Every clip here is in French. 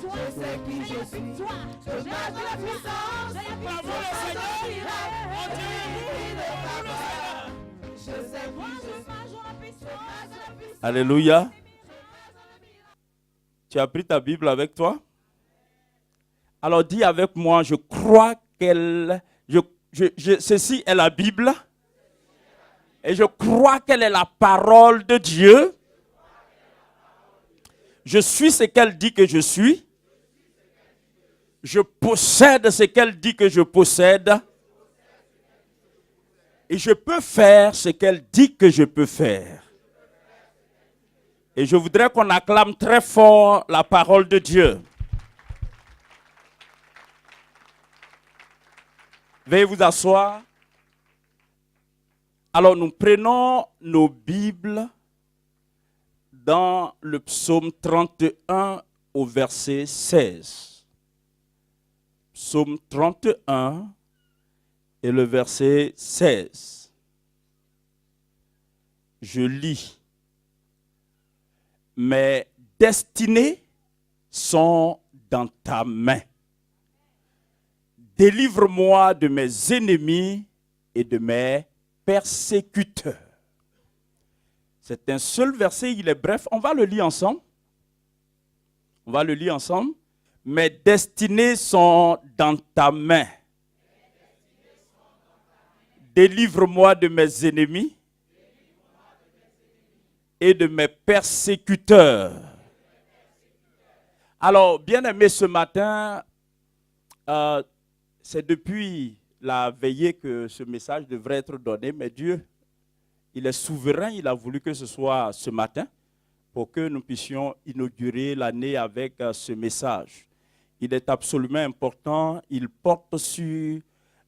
Je sais qui je suis. Je marche de la puissance. Je sais qui je suis. Alléluia. Tu as pris ta Bible avec toi? Alors dis avec moi, je crois qu'elle... ceci est la Bible. Et je crois qu'elle est la parole de Dieu. Je suis ce qu'elle dit que je suis. Je possède ce qu'elle dit que je possède. Et je peux faire ce qu'elle dit que je peux faire. Et je voudrais qu'on acclame très fort la parole de Dieu. Veuillez vous asseoir. Alors nous prenons nos Bibles dans le psaume 31 au verset 16. Psaume 31 et le verset 16. Je lis. Mes destinées sont dans ta main. Délivre-moi de mes ennemis et de mes persécuteurs. C'est un seul verset, il est bref. On va le lire ensemble. On va le lire ensemble. Mes destinées sont dans ta main. Délivre-moi de mes ennemis et de mes persécuteurs. Alors, bien-aimés, ce matin, c'est depuis la veillée que ce message devrait être donné, mais Dieu, il est souverain, il a voulu que ce soit ce matin pour que nous puissions inaugurer l'année avec ce message. Il est absolument important, il porte sur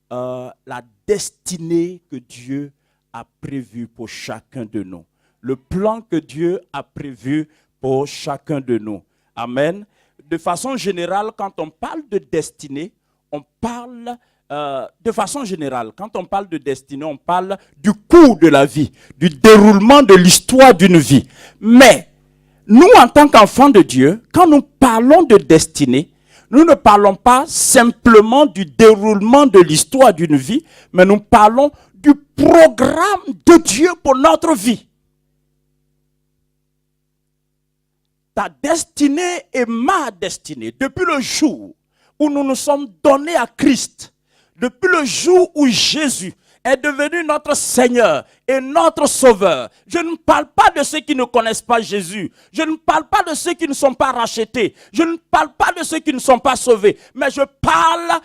la destinée que Dieu a prévue pour chacun de nous. Le plan que Dieu a prévu pour chacun de nous. Amen. De façon générale, quand on parle de destinée, on parle de façon générale, quand on parle de destinée, on parle du cours de la vie, du déroulement de l'histoire d'une vie. Mais nous, en tant qu'enfants de Dieu, quand nous parlons de destinée, nous ne parlons pas simplement du déroulement de l'histoire d'une vie, mais nous parlons du programme de Dieu pour notre vie. Ta destinée est ma destinée. Depuis le jour où nous nous sommes donnés à Christ, depuis le jour où Jésus est devenu notre Seigneur et notre Sauveur. Je ne parle pas de ceux qui ne connaissent pas Jésus. Je ne parle pas de ceux qui ne sont pas rachetés. Je ne parle pas de ceux qui ne sont pas sauvés. Mais je parle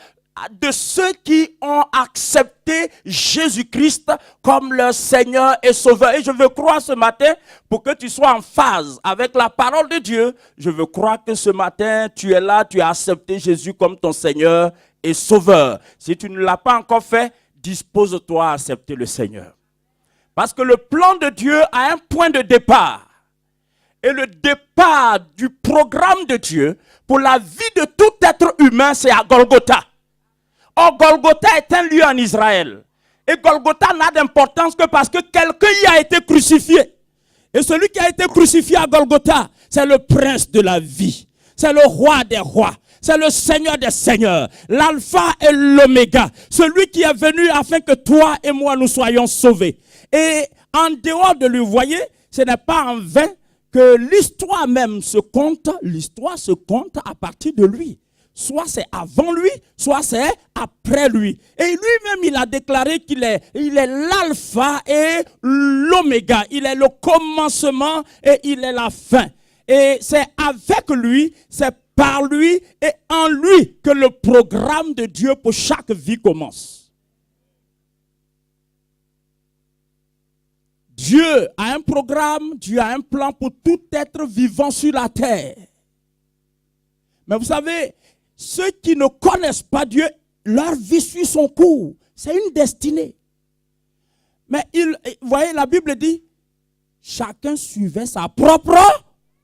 de ceux qui ont accepté Jésus-Christ comme leur Seigneur et Sauveur. Et je veux croire ce matin, pour que tu sois en phase avec la parole de Dieu, je veux croire que ce matin, tu es là, tu as accepté Jésus comme ton Seigneur et Sauveur. Si tu ne l'as pas encore fait, dispose-toi à accepter le Seigneur. Parce que le plan de Dieu a un point de départ. Et le départ du programme de Dieu pour la vie de tout être humain, c'est à Golgotha. Or, Golgotha est un lieu en Israël. Et Golgotha n'a d'importance que parce que quelqu'un y a été crucifié. Et celui qui a été crucifié à Golgotha, c'est le prince de la vie. C'est le roi des rois. C'est le Seigneur des seigneurs. L'alpha et l'oméga. Celui qui est venu afin que toi et moi nous soyons sauvés. Et en dehors de lui, vous voyez, ce n'est pas en vain que l'histoire même se compte. L'histoire se compte à partir de lui. Soit c'est avant lui, soit c'est après lui. Et lui-même, il a déclaré qu'il est l'alpha et l'oméga. Il est le commencement et il est la fin. Et c'est avec lui, c'est par lui et en lui que le programme de Dieu pour chaque vie commence. Dieu a un programme, Dieu a un plan pour tout être vivant sur la terre. Mais vous savez, ceux qui ne connaissent pas Dieu, leur vie suit son cours. C'est une destinée. Mais vous voyez, la Bible dit, chacun suivait sa propre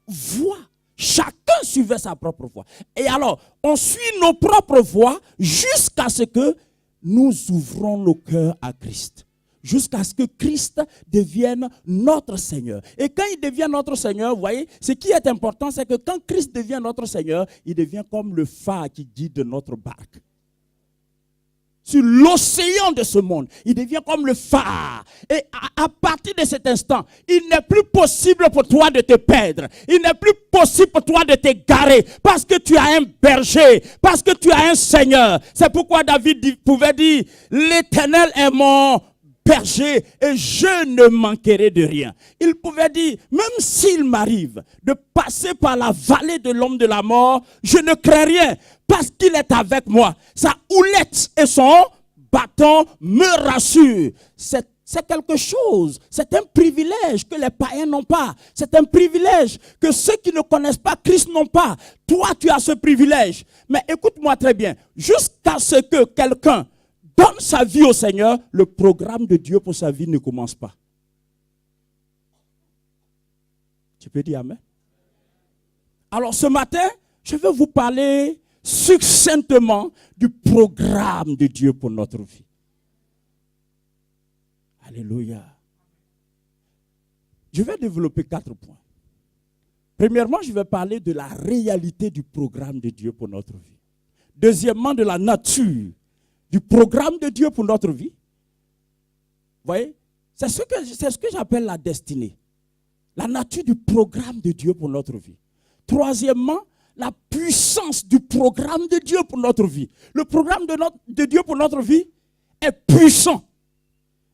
voie. Chacun suivait sa propre voie. Et alors, on suit nos propres voies jusqu'à ce que nous ouvrons nos cœurs à Christ. jusqu'à ce que Christ devienne notre Seigneur. Et quand il devient notre Seigneur, vous voyez, ce qui est important, c'est que quand Christ devient notre Seigneur, il devient comme le phare qui guide notre barque. Sur l'océan de ce monde, il devient comme le phare. Et à partir de cet instant, il n'est plus possible pour toi de te perdre. Il n'est plus possible pour toi de t'égarer parce que tu as un berger, parce que tu as un Seigneur. C'est pourquoi David pouvait dire, l'Éternel est mon berger et je ne manquerai de rien. Il pouvait dire, même s'il m'arrive de passer par la vallée de l'ombre de la mort, je ne crains rien parce qu'il est avec moi. Sa houlette et son bâton me rassurent. C'est quelque chose, c'est un privilège que les païens n'ont pas. C'est un privilège que ceux qui ne connaissent pas Christ n'ont pas. Toi, tu as ce privilège. Mais écoute-moi très bien, jusqu'à ce que quelqu'un donne sa vie au Seigneur, le programme de Dieu pour sa vie ne commence pas. Tu peux dire amen? Alors ce matin, je vais vous parler succinctement du programme de Dieu pour notre vie. Alléluia. Je vais développer 4 points. Premièrement, je vais parler de la réalité du programme de Dieu pour notre vie. Deuxièmement, de la nature du programme de Dieu pour notre vie. Vous voyez, c'est ce que j'appelle la destinée. La nature du programme de Dieu pour notre vie. Troisièmement, la puissance du programme de Dieu pour notre vie. Le programme de Dieu pour notre vie est puissant.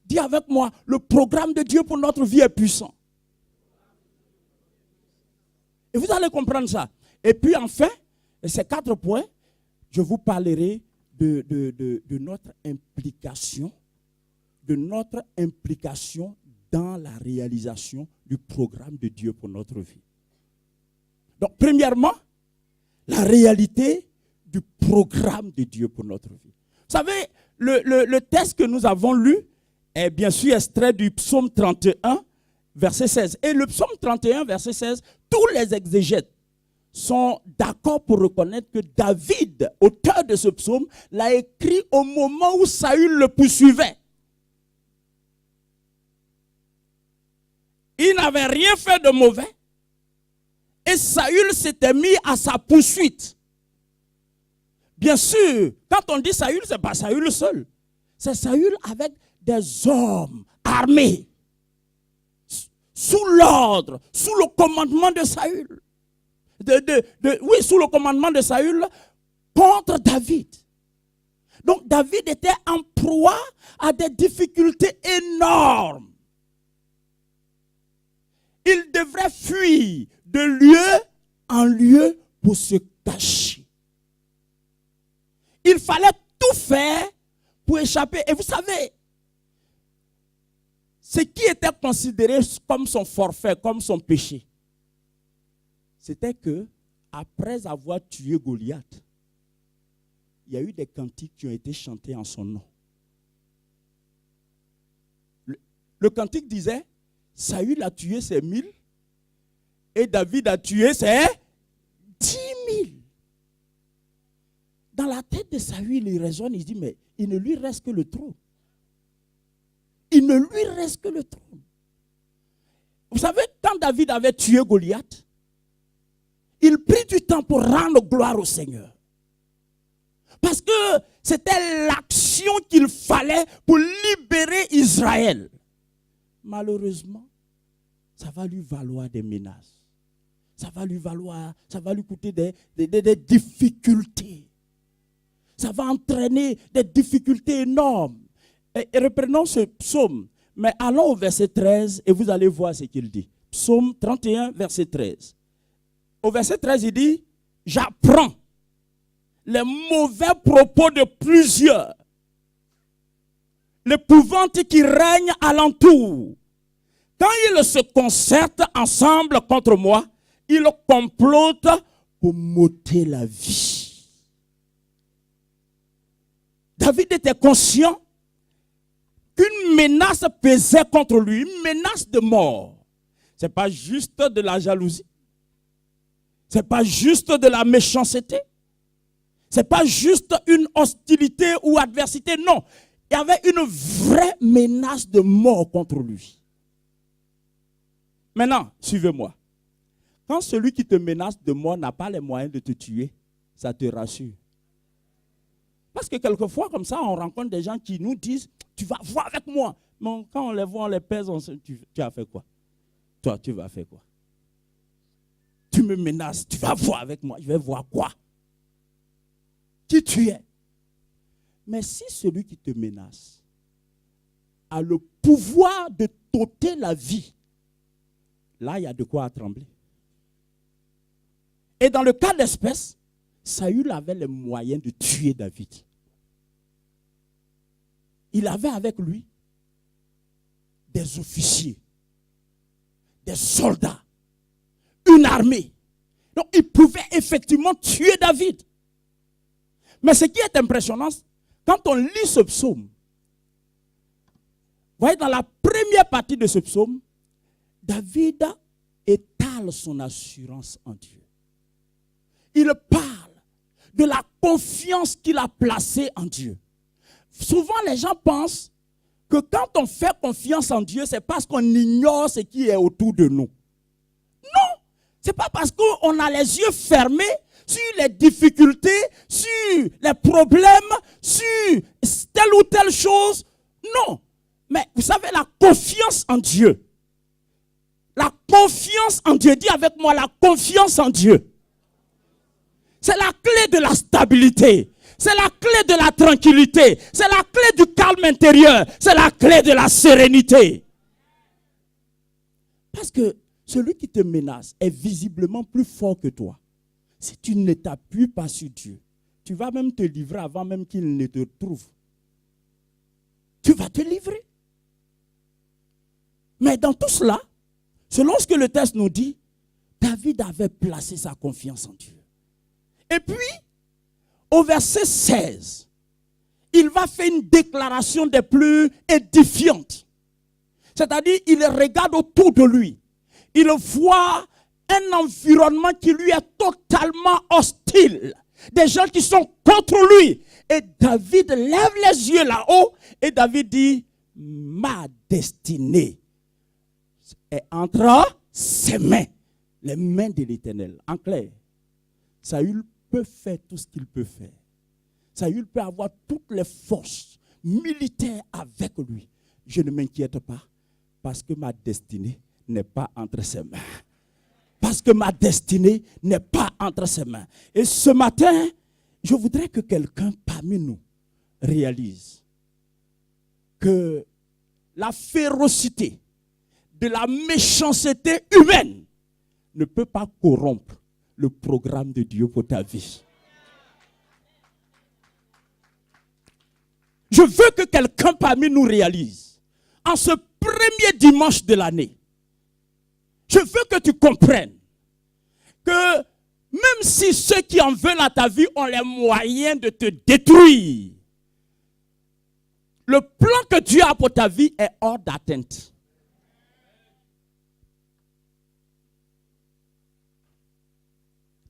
Dis avec moi, le programme de Dieu pour notre vie est puissant. Et vous allez comprendre ça. Et puis enfin, ces 4 points, je vous parlerai de notre implication, dans la réalisation du programme de Dieu pour notre vie. Donc, premièrement, la réalité du programme de Dieu pour notre vie. Vous savez, le texte que nous avons lu est bien sûr extrait du psaume 31, verset 16. Et le psaume 31, verset 16, tous les exégètes sont d'accord pour reconnaître que David, auteur de ce psaume, l'a écrit au moment où Saül le poursuivait. Il n'avait rien fait de mauvais et Saül s'était mis à sa poursuite. Bien sûr, quand on dit Saül, ce n'est pas Saül seul. C'est Saül avec des hommes armés, sous l'ordre, sous le commandement de Saül. Sous le commandement de Saül contre David. Donc David était en proie à des difficultés énormes. Il devrait fuir de lieu en lieu pour se cacher. Il fallait tout faire pour échapper. Et vous savez, ce qui était considéré comme son forfait, comme son péché, c'était que, après avoir tué Goliath, il y a eu des cantiques qui ont été chantés en son nom. Le cantique disait, Saül a tué ses 1000 et David a tué ses 10 000. Dans la tête de Saül, il raisonne, il dit, mais il ne lui reste que le trône. Il ne lui reste que le trône. Vous savez, quand David avait tué Goliath, il prit du temps pour rendre gloire au Seigneur. Parce que c'était l'action qu'il fallait pour libérer Israël. Malheureusement, ça va lui valoir des menaces. Ça va lui coûter des difficultés. Ça va entraîner des difficultés énormes. Et reprenons ce psaume. Mais allons au verset 13 et vous allez voir ce qu'il dit. Psaume 31, verset 13. Au verset 13, il dit, j'apprends les mauvais propos de plusieurs, l'épouvante qui règne alentour. Quand ils se concertent ensemble contre moi, ils complotent pour m'ôter la vie. David était conscient qu'une menace pesait contre lui, une menace de mort. Ce n'est pas juste de la jalousie. Ce n'est pas juste de la méchanceté. Ce n'est pas juste une hostilité ou adversité. Non. Il y avait une vraie menace de mort contre lui. Maintenant, suivez-moi. Quand celui qui te menace de mort n'a pas les moyens de te tuer, ça te rassure. Parce que quelquefois, comme ça, on rencontre des gens qui nous disent, tu vas voir avec moi. Mais quand on les voit, on les pèse, tu as fait quoi? Toi, tu vas faire quoi? Tu me menaces, tu vas voir avec moi. Je vais voir quoi? Qui tu es? Mais si celui qui te menace a le pouvoir de t'ôter la vie, là, il y a de quoi trembler. Et dans le cas d'espèce, Saül avait les moyens de tuer David. Il avait avec lui des officiers, des soldats, une armée. Donc, il pouvait effectivement tuer David. Mais ce qui est impressionnant, quand on lit ce psaume, vous voyez, dans la première partie de ce psaume, David étale son assurance en Dieu. Il parle de la confiance qu'il a placée en Dieu. Souvent, les gens pensent que quand on fait confiance en Dieu, c'est parce qu'on ignore ce qui est autour de nous. Non, ce n'est pas parce qu'on a les yeux fermés sur les difficultés, sur les problèmes, sur telle ou telle chose. Non, mais vous savez, la confiance en Dieu. La confiance en Dieu, dis avec moi, la confiance en Dieu. C'est la clé de la stabilité. C'est la clé de la tranquillité. C'est la clé du calme intérieur. C'est la clé de la sérénité. Parce que celui qui te menace est visiblement plus fort que toi. Si tu ne t'appuies pas sur Dieu, tu vas même te livrer avant même qu'il ne te trouve. Tu vas te livrer. Mais dans tout cela, selon ce que le texte nous dit, David avait placé sa confiance en Dieu. Et puis, au verset 16, il va faire une déclaration des plus édifiantes. C'est-à-dire, il regarde autour de lui. Il voit un environnement qui lui est totalement hostile. Des gens qui sont contre lui. Et David lève les yeux là-haut et David dit, ma destinée est entre ses mains, les mains de l'Éternel. En clair, Saül peut faire tout ce qu'il peut faire. Saül peut avoir toutes les forces militaires avec lui. Je ne m'inquiète pas parce que ma destinée n'est pas entre ses mains. Parce que ma destinée n'est pas entre ses mains. Et ce matin, je voudrais que quelqu'un parmi nous réalise que la férocité de la méchanceté humaine ne peut pas corrompre le programme de Dieu pour ta vie. Je veux que quelqu'un parmi nous réalise, en ce premier dimanche de l'année, je veux que tu comprennes que même si ceux qui en veulent à ta vie ont les moyens de te détruire, le plan que Dieu a pour ta vie est hors d'atteinte.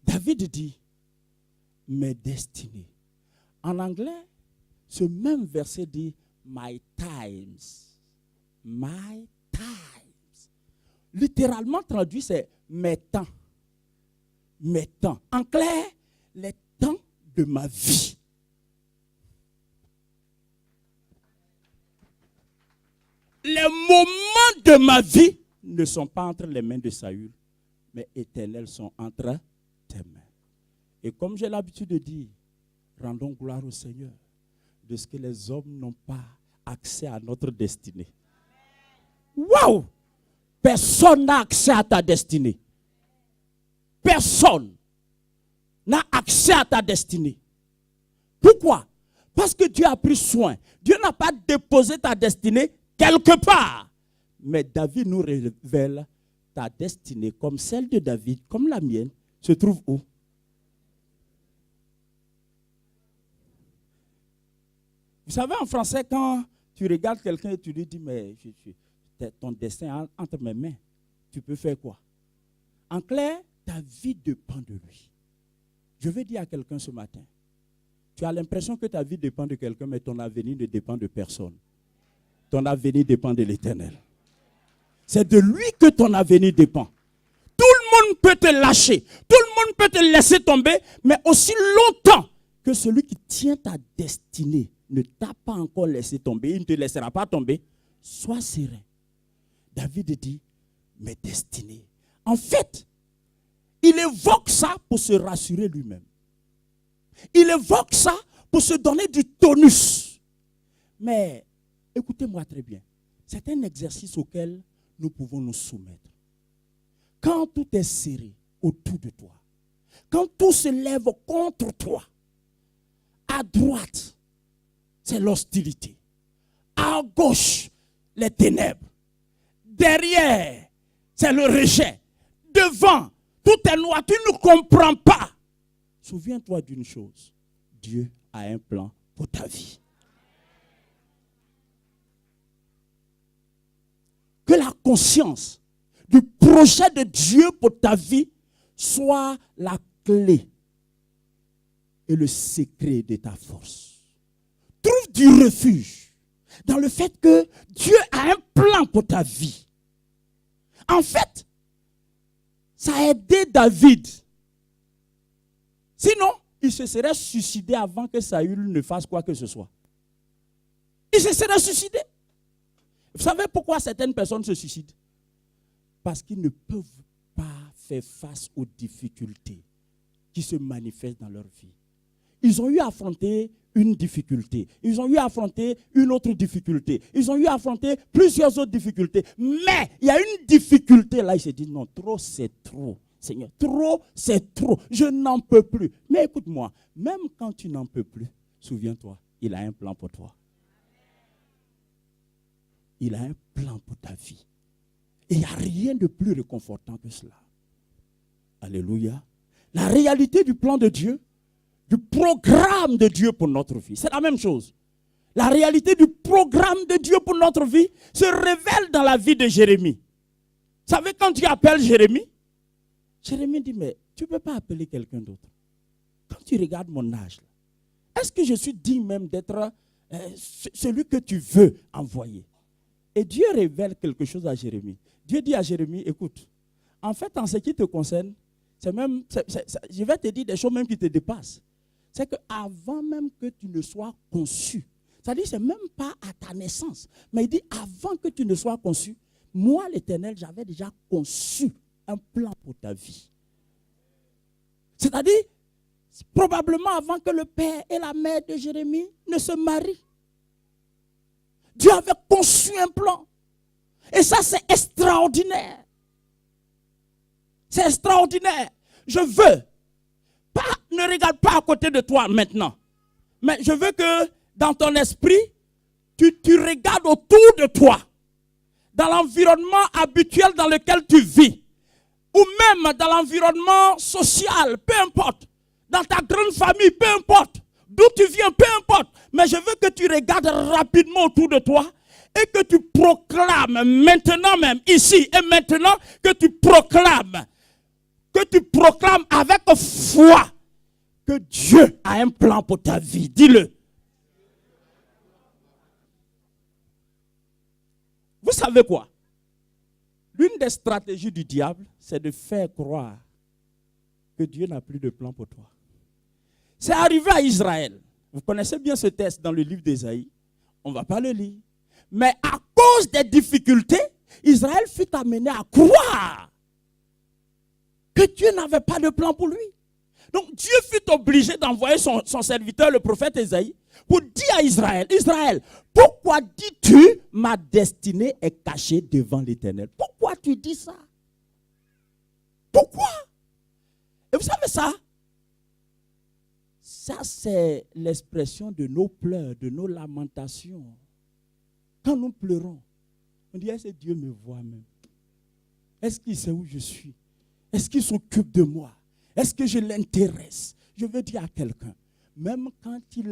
David dit, mes destinées. En anglais, ce même verset dit, my times. My times. Littéralement traduit, c'est mes temps. Mes temps. En clair, les temps de ma vie. Les moments de ma vie ne sont pas entre les mains de Saül, mais éternels sont entre tes mains. Et comme j'ai l'habitude de dire, rendons gloire au Seigneur de ce que les hommes n'ont pas accès à notre destinée. Waouh! Personne n'a accès à ta destinée. Personne n'a accès à ta destinée. Pourquoi? Parce que Dieu a pris soin. Dieu n'a pas déposé ta destinée quelque part. Mais David nous révèle ta destinée comme celle de David, comme la mienne, se trouve où? Vous savez, en français, quand tu regardes quelqu'un et tu lui dis, mais ton destin est entre mes mains, tu peux faire quoi? En clair, ta vie dépend de lui. Je vais dire à quelqu'un ce matin, Tu as l'impression que ta vie dépend de quelqu'un, mais ton avenir ne dépend de personne. Ton avenir dépend de l'Éternel. C'est de lui que ton avenir dépend. Tout le monde peut te lâcher. Tout le monde peut te laisser tomber. Mais aussi longtemps que celui qui tient ta destinée ne t'a pas encore laissé tomber, il ne te laissera pas tomber, sois serein. David dit, mes destinées. En fait, il évoque ça pour se rassurer lui-même. Il évoque ça pour se donner du tonus. Mais écoutez-moi très bien. C'est un exercice auquel nous pouvons nous soumettre. Quand tout est serré autour de toi, quand tout se lève contre toi, à droite, c'est l'hostilité. À gauche, les ténèbres. Derrière, c'est le rejet. Devant, tout est noir, tu ne comprends pas. Souviens-toi d'une chose, Dieu a un plan pour ta vie. Que la conscience du projet de Dieu pour ta vie soit la clé et le secret de ta force. Trouve du refuge dans le fait que Dieu a un plan pour ta vie. En fait, ça a aidé David. Sinon, il se serait suicidé avant que Saül ne fasse quoi que ce soit. Il se serait suicidé. Vous savez pourquoi certaines personnes se suicident? Parce qu'ils ne peuvent pas faire face aux difficultés qui se manifestent dans leur vie. Ils ont eu à affronter une difficulté. Ils ont eu à affronter une autre difficulté. Ils ont eu à affronter plusieurs autres difficultés. Mais il y a une difficulté là, ils se disent non, trop c'est trop. Seigneur, trop c'est trop. Je n'en peux plus. Mais écoute-moi, même quand tu n'en peux plus, souviens-toi, il a un plan pour toi. Il a un plan pour ta vie. Et il n'y a rien de plus réconfortant que cela. Alléluia. La réalité du plan de Dieu, du programme de Dieu pour notre vie, c'est la même chose. La réalité du programme de Dieu pour notre vie se révèle dans la vie de Jérémie. Vous savez, quand Dieu appelle Jérémie, Jérémie dit, mais tu ne peux pas appeler quelqu'un d'autre. Quand tu regardes mon âge, est-ce que je suis digne même d'être celui que tu veux envoyer? Et Dieu révèle quelque chose à Jérémie. Dieu dit à Jérémie, écoute, en fait, en ce qui te concerne, je vais te dire des choses même qui te dépassent. C'est qu'avant même que tu ne sois conçu, c'est-à-dire c'est même pas à ta naissance, mais il dit avant que tu ne sois conçu, moi l'Éternel, j'avais déjà conçu un plan pour ta vie. C'est-à-dire, probablement avant que le père et la mère de Jérémie ne se marient. Dieu avait conçu un plan. Et ça, c'est extraordinaire. C'est extraordinaire. Je veux, ne regarde pas à côté de toi maintenant. Mais je veux que dans ton esprit, tu regardes autour de toi. Dans l'environnement habituel dans lequel tu vis. Ou même dans l'environnement social, peu importe. Dans ta grande famille, peu importe. D'où tu viens, peu importe. Mais je veux que tu regardes rapidement autour de toi et que tu proclames maintenant même, ici et maintenant, que tu proclames avec foi que Dieu a un plan pour ta vie. Dis-le. Vous savez quoi? L'une des stratégies du diable, c'est de faire croire que Dieu n'a plus de plan pour toi. C'est arrivé à Israël. Vous connaissez bien ce texte dans le livre d'Ésaïe. On ne va pas le lire. Mais à cause des difficultés, Israël fut amené à croire que Dieu n'avait pas de plan pour lui. Donc Dieu fut obligé d'envoyer son serviteur, le prophète Ésaïe, pour dire à Israël, Israël, pourquoi dis-tu ma destinée est cachée devant l'Éternel? Pourquoi tu dis ça? Pourquoi? Et vous savez ça? Ça, c'est l'expression de nos pleurs, de nos lamentations. Quand nous pleurons, on dit, est-ce que Dieu me voit même? Est-ce qu'il sait où je suis? Est-ce qu'il s'occupe de moi? Est-ce que je l'intéresse? Je veux dire à quelqu'un, même quand tu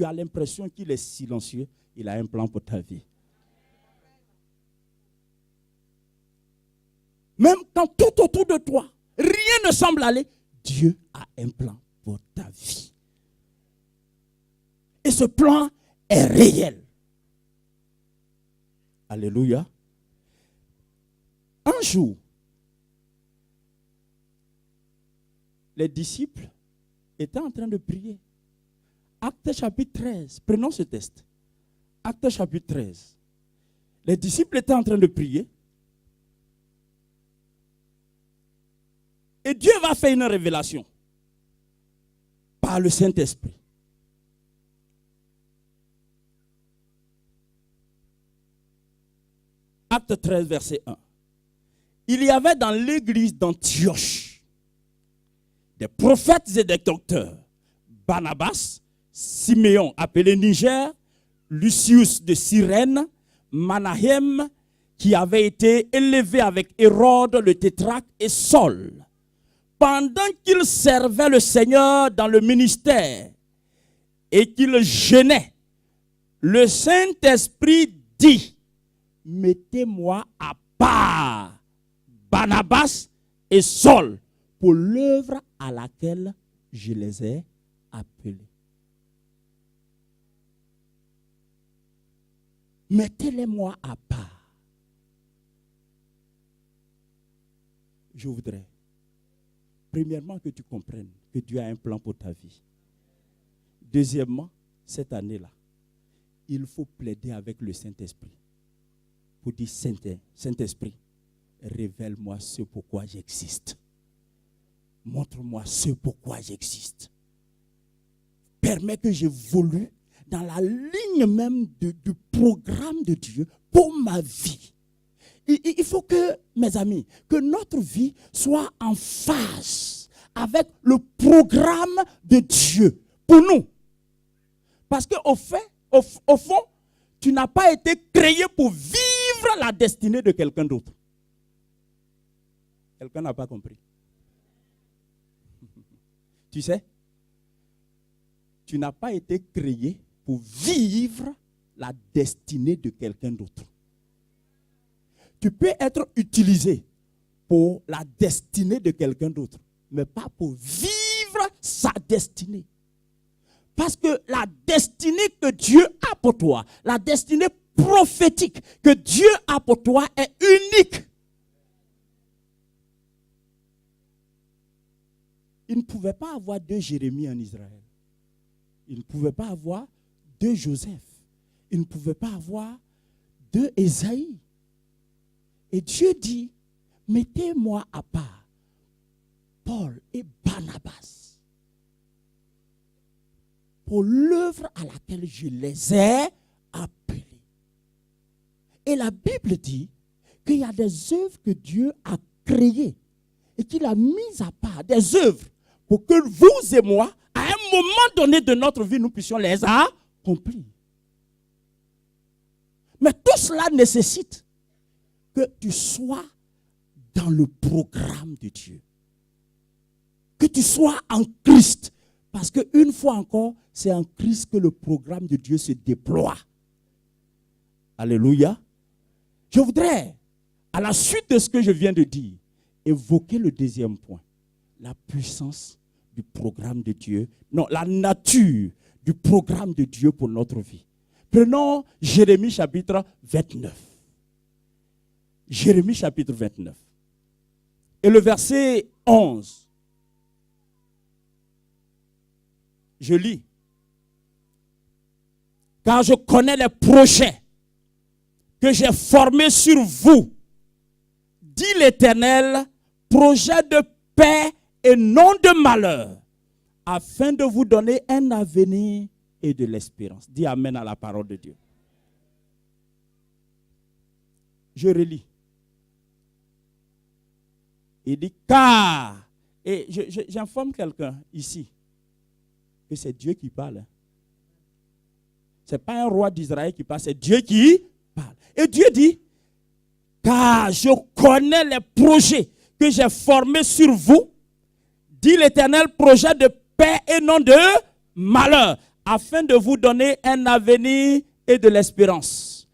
as l'impression qu'il est silencieux, il a un plan pour ta vie. Même quand tout autour de toi, rien ne semble aller, Dieu a un plan pour ta vie. ce plan est réel. Alléluia. Un jour, les disciples étaient en train de prier. Acte chapitre 13. Prenons ce texte. Acte chapitre 13. Les disciples étaient en train de prier. Et Dieu va faire une révélation par le Saint-Esprit. Acte 13, verset 1. Il y avait dans l'église d'Antioche des prophètes et des docteurs. Barnabas, Siméon appelé Niger, Lucius de Cyrène, Manahem qui avait été élevé avec Hérode le tétrarque et Saul. Pendant qu'ils servaient le Seigneur dans le ministère et qu'ils jeûnaient, le Saint-Esprit dit: mettez-moi à part Barnabas et Saul pour l'œuvre à laquelle je les ai appelés. Mettez-les-moi à part. Je voudrais, premièrement, que tu comprennes que Dieu a un plan pour ta vie. Deuxièmement, cette année-là, il faut plaider avec le Saint-Esprit pour dire: Saint-Esprit, révèle-moi ce pourquoi j'existe. Montre-moi ce pourquoi j'existe. Permets que j'évolue dans la ligne même du programme de Dieu pour ma vie. Il faut que, mes amis, que notre vie soit en phase avec le programme de Dieu pour nous. Parce qu'au fond, tu n'as pas été créé pour vivre la destinée de quelqu'un d'autre. Quelqu'un n'a pas compris. Tu sais, tu n'as pas été créé pour vivre la destinée de quelqu'un d'autre. Tu peux être utilisé pour la destinée de quelqu'un d'autre, mais pas pour vivre sa destinée. Parce que la destinée que Dieu a pour toi, la destinée prophétique que Dieu a pour toi est unique. Il ne pouvait pas avoir deux Jérémie en Israël. Il ne pouvait pas avoir deux Joseph. Il ne pouvait pas avoir deux Ésaïe. Et Dieu dit: mettez-moi à part Paul et Barnabas pour l'œuvre à laquelle je les ai appelés. Et la Bible dit qu'il y a des œuvres que Dieu a créées et qu'il a mises à part, des œuvres pour que vous et moi, à un moment donné de notre vie, nous puissions les accomplir. Mais tout cela nécessite que tu sois dans le programme de Dieu. Que tu sois en Christ. Parce qu'une fois encore, c'est en Christ que le programme de Dieu se déploie. Alléluia. Je voudrais, à la suite de ce que je viens de dire, évoquer le deuxième point. La puissance du programme de Dieu. Non, la nature du programme de Dieu pour notre vie. Prenons Jérémie chapitre 29. Jérémie chapitre 29. Et le verset 11. Je lis. Car je connais les projets que j'ai formés sur vous, dit l'Éternel, projets de paix et non de malheur, afin de vous donner un avenir et de l'espérance. Dis amen à la parole de Dieu. Je relis. Il dit car, et j'informe quelqu'un ici, que c'est Dieu qui parle. Ce n'est pas un roi d'Israël qui parle, c'est Dieu qui parle. Et Dieu dit, car je connais les projets que j'ai formés sur vous, dit l'Éternel, projet de paix et non de malheur, afin de vous donner un avenir et de l'espérance.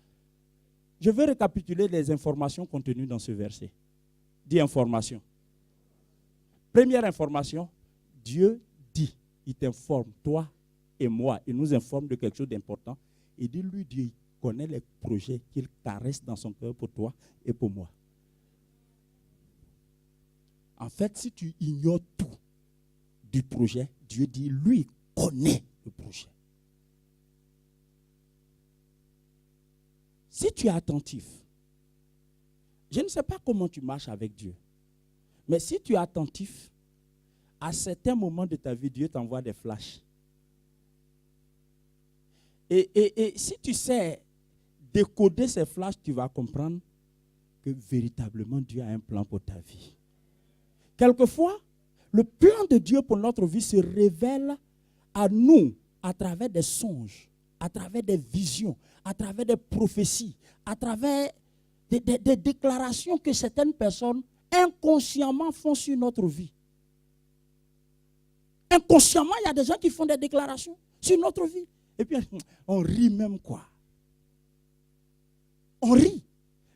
Je vais récapituler les informations contenues dans ce verset. Dis information. Première information, Dieu dit, il t'informe, toi et moi, il nous informe de quelque chose d'important, il dit, lui, Dieu connaît les projets qu'il caresse dans son cœur pour toi et pour moi. En fait, si tu ignores tout du projet, Dieu dit, lui, connaît le projet. Si tu es attentif, je ne sais pas comment tu marches avec Dieu, mais si tu es attentif, à certains moments de ta vie, Dieu t'envoie des flashs. Et si tu sais décoder ces flashs, tu vas comprendre que véritablement Dieu a un plan pour ta vie. Quelquefois, le plan de Dieu pour notre vie se révèle à nous à travers des songes, à travers des visions, à travers des prophéties, à travers des déclarations que certaines personnes inconsciemment font sur notre vie. Inconsciemment, il y a des gens qui font des déclarations sur notre vie. Et puis, on rit même quoi. On rit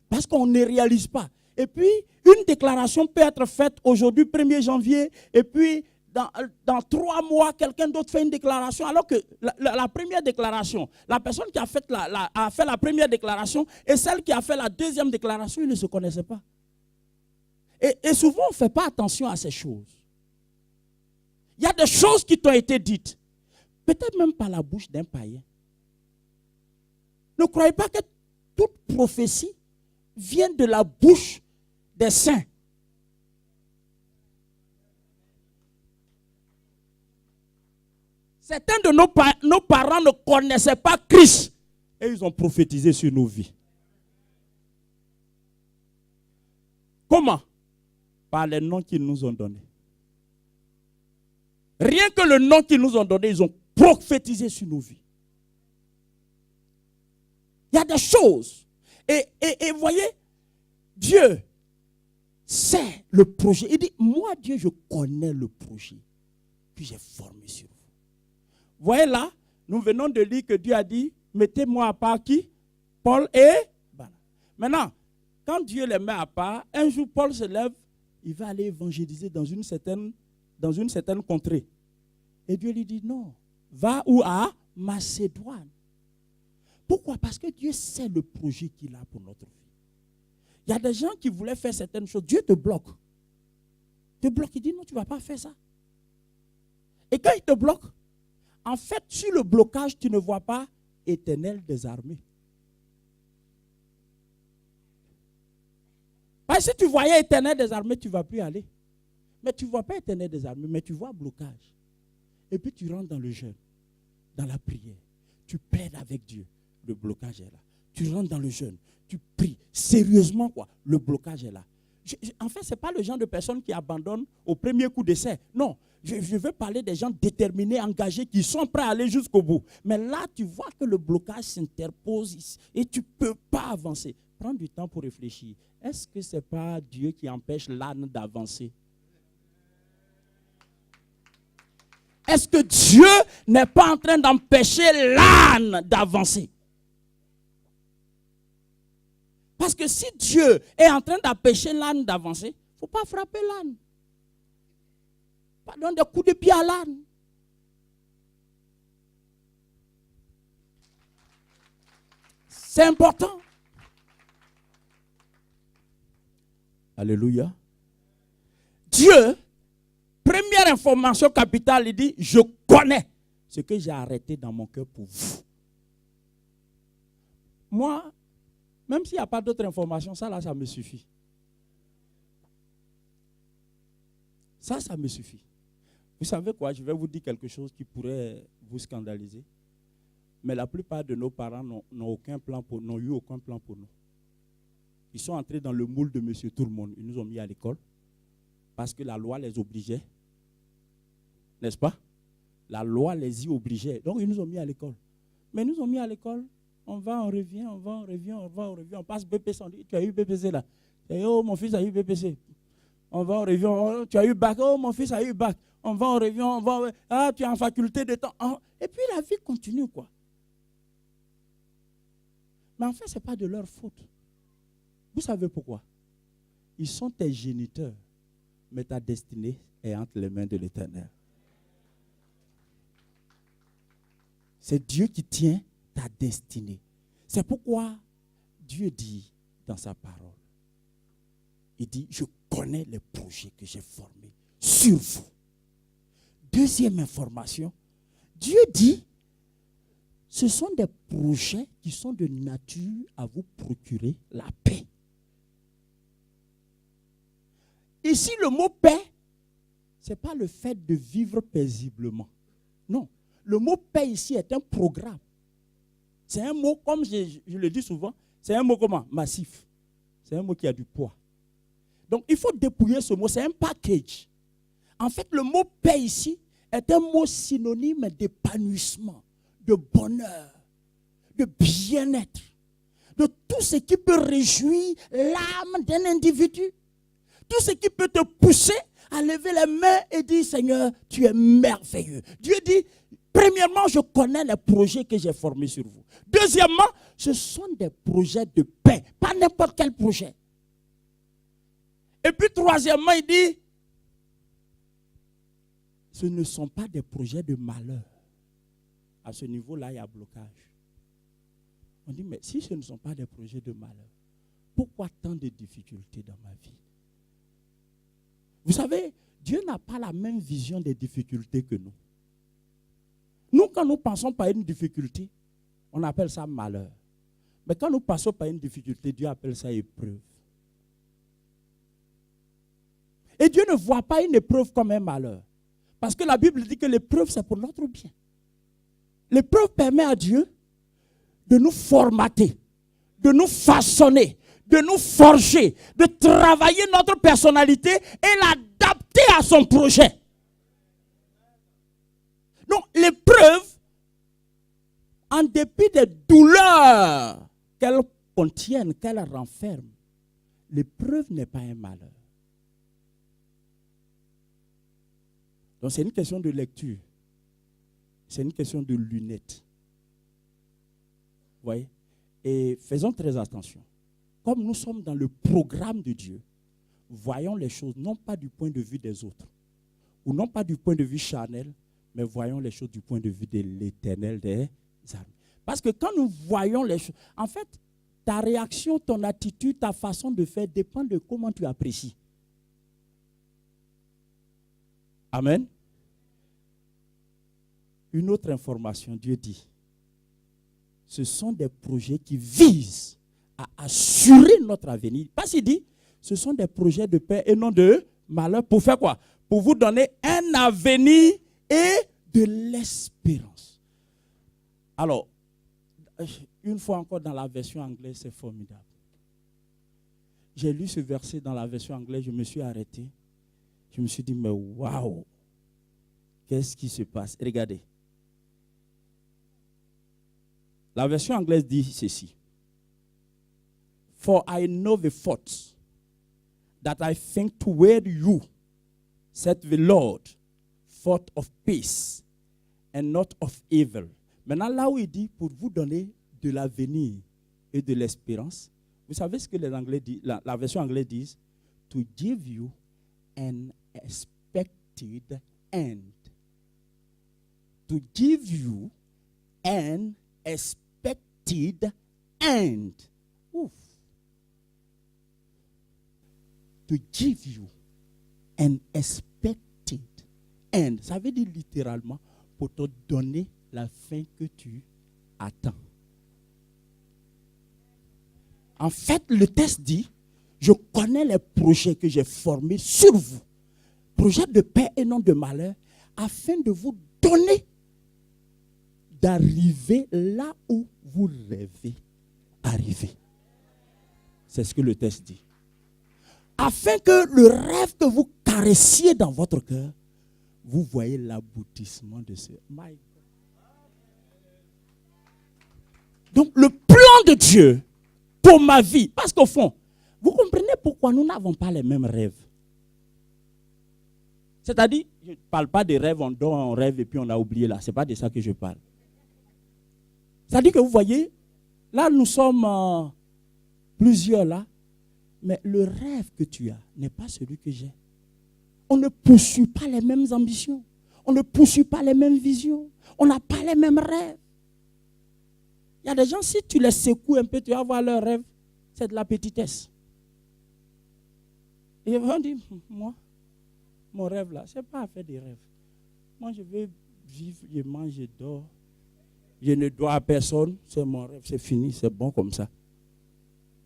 parce qu'on ne réalise pas. Et puis, une déclaration peut être faite aujourd'hui, 1er janvier, et puis dans 3 mois, quelqu'un d'autre fait une déclaration, alors que la première déclaration, la personne qui a fait la première déclaration et celle qui a fait la deuxième déclaration, ils ne se connaissaient pas. Et souvent, on ne fait pas attention à ces choses. Il y a des choses qui t'ont été dites, peut-être même par la bouche d'un païen. Ne croyez pas que toute prophétie vient de la bouche des saints. Certains de nos parents ne connaissaient pas Christ et ils ont prophétisé sur nos vies. Comment? Par les noms qu'ils nous ont donnés. Rien que le nom qu'ils nous ont donné, ils ont prophétisé sur nos vies. Il y a des choses. Et voyez, Dieu sait le projet. Il dit, moi Dieu, je connais le projet. Puis j'ai formé sur vous. Voyez là, nous venons de lire que Dieu a dit, mettez-moi à part qui? Paul et Barnabas. Maintenant, quand Dieu les met à part, un jour Paul se lève, il va aller évangéliser dans une certaine contrée. Et Dieu lui dit, non, va où? À Macédoine. Pourquoi? Parce que Dieu sait le projet qu'il a pour notre vie. Il y a des gens qui voulaient faire certaines choses. Dieu te bloque. Te bloque, il dit, non, tu ne vas pas faire ça. Et quand il te bloque, en fait, sur le blocage, tu ne vois pas Éternel des armées. Parce que si tu voyais Éternel des armées, tu ne vas plus aller. Mais tu ne vois pas Éternel des armées, mais tu vois blocage. Et puis tu rentres dans le jeûne, dans la prière. Tu plaides avec Dieu. Le blocage est là. Tu rentres dans le jeûne. Tu pries. Sérieusement, quoi. Le blocage est là. En fait, ce n'est pas le genre de personnes qui abandonnent au premier coup d'essai. Non. Je veux parler des gens déterminés, engagés, qui sont prêts à aller jusqu'au bout. Mais là, tu vois que le blocage s'interpose et tu ne peux pas avancer. Prends du temps pour réfléchir. Est-ce que ce n'est pas Dieu qui empêche l'âne d'avancer? Est-ce que Dieu n'est pas en train d'empêcher l'âne d'avancer? Parce que si Dieu est en train d'empêcher l'âne d'avancer, il ne faut pas frapper l'âne. Pas donner des coups de pied à l'âne. C'est important. Alléluia. Dieu, première information capitale, il dit, je connais ce que j'ai arrêté dans mon cœur pour vous. Moi, même s'il n'y a pas d'autres informations, ça là, ça me suffit. Ça me suffit. Vous savez quoi, je vais vous dire quelque chose qui pourrait vous scandaliser. Mais la plupart de nos parents n'ont eu aucun plan pour nous. Ils sont entrés dans le moule de monsieur tout le monde. Ils nous ont mis à l'école parce que la loi les obligeait. N'est-ce pas? La loi les y obligeait. Donc ils nous ont mis à l'école. Mais ils nous ont mis à l'école. On va, on revient, on va, on revient, on va, on revient. On passe BPC. On dit, tu as eu BPC là. Et, oh, mon fils a eu BPC. On va, on revient. Oh, tu as eu bac. Oh, mon fils a eu bac. On va, on revient. On va. Ah, tu es en faculté de temps. Et puis la vie continue, quoi. Mais en fait, ce n'est pas de leur faute. Vous savez pourquoi? Ils sont tes géniteurs, mais ta destinée est entre les mains de l'Éternel. C'est Dieu qui tient ta destinée. C'est pourquoi Dieu dit dans sa parole, il dit, je connais les projets que j'ai formés sur vous. Deuxième information, Dieu dit, ce sont des projets qui sont de nature à vous procurer la paix. Ici, le mot paix, ce n'est pas le fait de vivre paisiblement. Non, le mot paix ici est un programme. C'est un mot, comme je le dis souvent, c'est un mot comment? Massif. C'est un mot qui a du poids. Donc, il faut dépouiller ce mot, c'est un package. En fait, le mot paix ici est un mot synonyme d'épanouissement, de bonheur, de bien-être, de tout ce qui peut réjouir l'âme d'un individu. Tout ce qui peut te pousser à lever les mains et dire, Seigneur, tu es merveilleux. Dieu dit, premièrement, je connais les projets que j'ai formés sur vous. Deuxièmement, ce sont des projets de paix, pas n'importe quel projet. Et puis troisièmement, il dit, ce ne sont pas des projets de malheur. À ce niveau-là, il y a blocage. On dit, mais si ce ne sont pas des projets de malheur, pourquoi tant de difficultés dans ma vie? Vous savez, Dieu n'a pas la même vision des difficultés que nous. Nous, quand nous passons par une difficulté, on appelle ça malheur. Mais quand nous passons par une difficulté, Dieu appelle ça épreuve. Et Dieu ne voit pas une épreuve comme un malheur. Parce que la Bible dit que l'épreuve, c'est pour notre bien. L'épreuve permet à Dieu de nous formater, de nous façonner, de nous forger, de travailler notre personnalité et l'adapter à son projet. Donc l'épreuve, en dépit des douleurs qu'elle contienne, qu'elle renferme, l'épreuve n'est pas un malheur. Donc c'est une question de lecture. C'est une question de lunettes. Vous voyez? Et faisons très attention. Comme nous sommes dans le programme de Dieu, voyons les choses non pas du point de vue des autres, ou non pas du point de vue charnel, mais voyons les choses du point de vue de l'Éternel des armées. Parce que quand nous voyons les choses, en fait, ta réaction, ton attitude, ta façon de faire dépend de comment tu apprécies. Amen. Une autre information, Dieu dit, ce sont des projets qui visent à assurer notre avenir. Parce qu'il dit, ce sont des projets de paix et non de malheur. Pour faire quoi? Pour vous donner un avenir et de l'espérance. Alors, une fois encore dans la version anglaise, c'est formidable. J'ai lu ce verset dans la version anglaise, je me suis arrêté. Je me suis dit, mais waouh, qu'est-ce qui se passe? Regardez. La version anglaise dit ceci. For I know the thoughts that I think toward you, said the Lord, thought of peace and not of evil. Maintenant, là où il dit pour vous donner de l'avenir et de l'espérance, vous savez ce que les Anglais disent, la version anglaise dit, to give you an expected end. To give you an expected end. Oof. To give you an expected end. Ça veut dire littéralement pour te donner la fin que tu attends. En fait, le texte dit, je connais les projets que j'ai formés sur vous. Projets de paix et non de malheur, afin de vous donner d'arriver là où vous rêvez arriver. C'est ce que le texte dit. Afin que le rêve que vous caressiez dans votre cœur, vous voyez l'aboutissement de ce. My God. Donc le plan de Dieu pour ma vie, parce qu'au fond, vous comprenez pourquoi nous n'avons pas les mêmes rêves. C'est-à-dire, je ne parle pas des rêves, on dort, on rêve et puis on a oublié là. Ce n'est pas de ça que je parle. C'est-à-dire que vous voyez, là nous sommes plusieurs là, mais le rêve que tu as n'est pas celui que j'ai. On ne poursuit pas les mêmes ambitions. On ne poursuit pas les mêmes visions. On n'a pas les mêmes rêves. Il y a des gens, si tu les secoues un peu, tu vas voir leur rêve, c'est de la petitesse. Et ils vont dire, moi, mon rêve là, ce n'est pas à faire des rêves. Moi, je veux vivre, je mange, je dors. Je ne dois à personne, c'est mon rêve, c'est fini, c'est bon comme ça.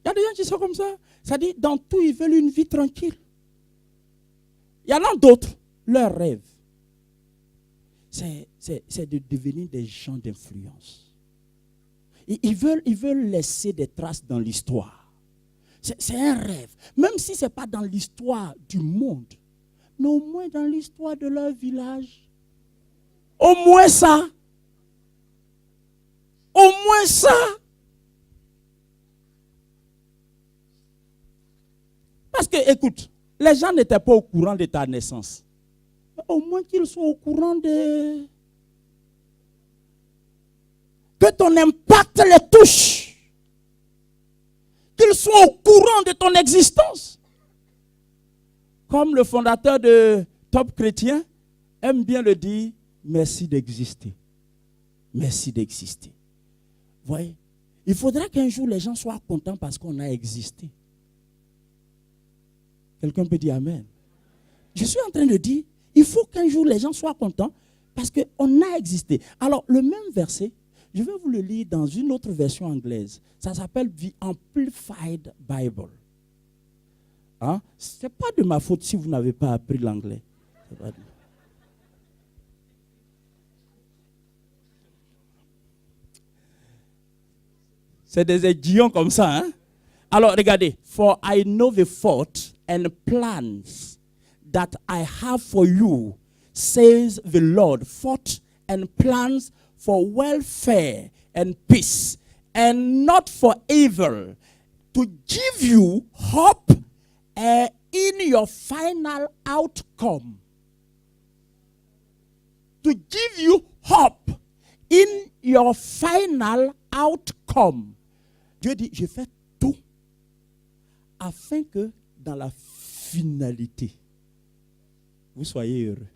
Il y a des gens qui sont comme ça. Ça dit, dans tout, ils veulent une vie tranquille. Il y en a d'autres, leur rêve, c'est de devenir des gens d'influence. Ils veulent laisser des traces dans l'histoire. C'est un rêve. Même si ce n'est pas dans l'histoire du monde, mais au moins dans l'histoire de leur village. Au moins ça. Au moins ça. Parce que, écoute, les gens n'étaient pas au courant de ta naissance. Mais au moins qu'ils soient au courant de... Que ton impact les touche. Qu'ils soient au courant de ton existence. Comme le fondateur de Top Chrétien aime bien le dire, merci d'exister. Merci d'exister. Vous voyez, il faudra qu'un jour les gens soient contents parce qu'on a existé. Quelqu'un peut dire Amen. Je suis en train de dire, il faut qu'un jour les gens soient contents parce qu'on a existé. Alors, le même verset, je vais vous le lire dans une autre version anglaise. Ça s'appelle The Amplified Bible. Hein? Ce n'est pas de ma faute si vous n'avez pas appris l'anglais. C'est des idiots comme ça. Hein? Alors, regardez. For I know the thought and plans that I have for you, says the Lord. Thought and plans for welfare and peace, and not for evil, to give you hope in your final outcome. To give you hope in your final outcome. Dieu dit, je fais tout afin que dans la finalité, vous soyez heureux.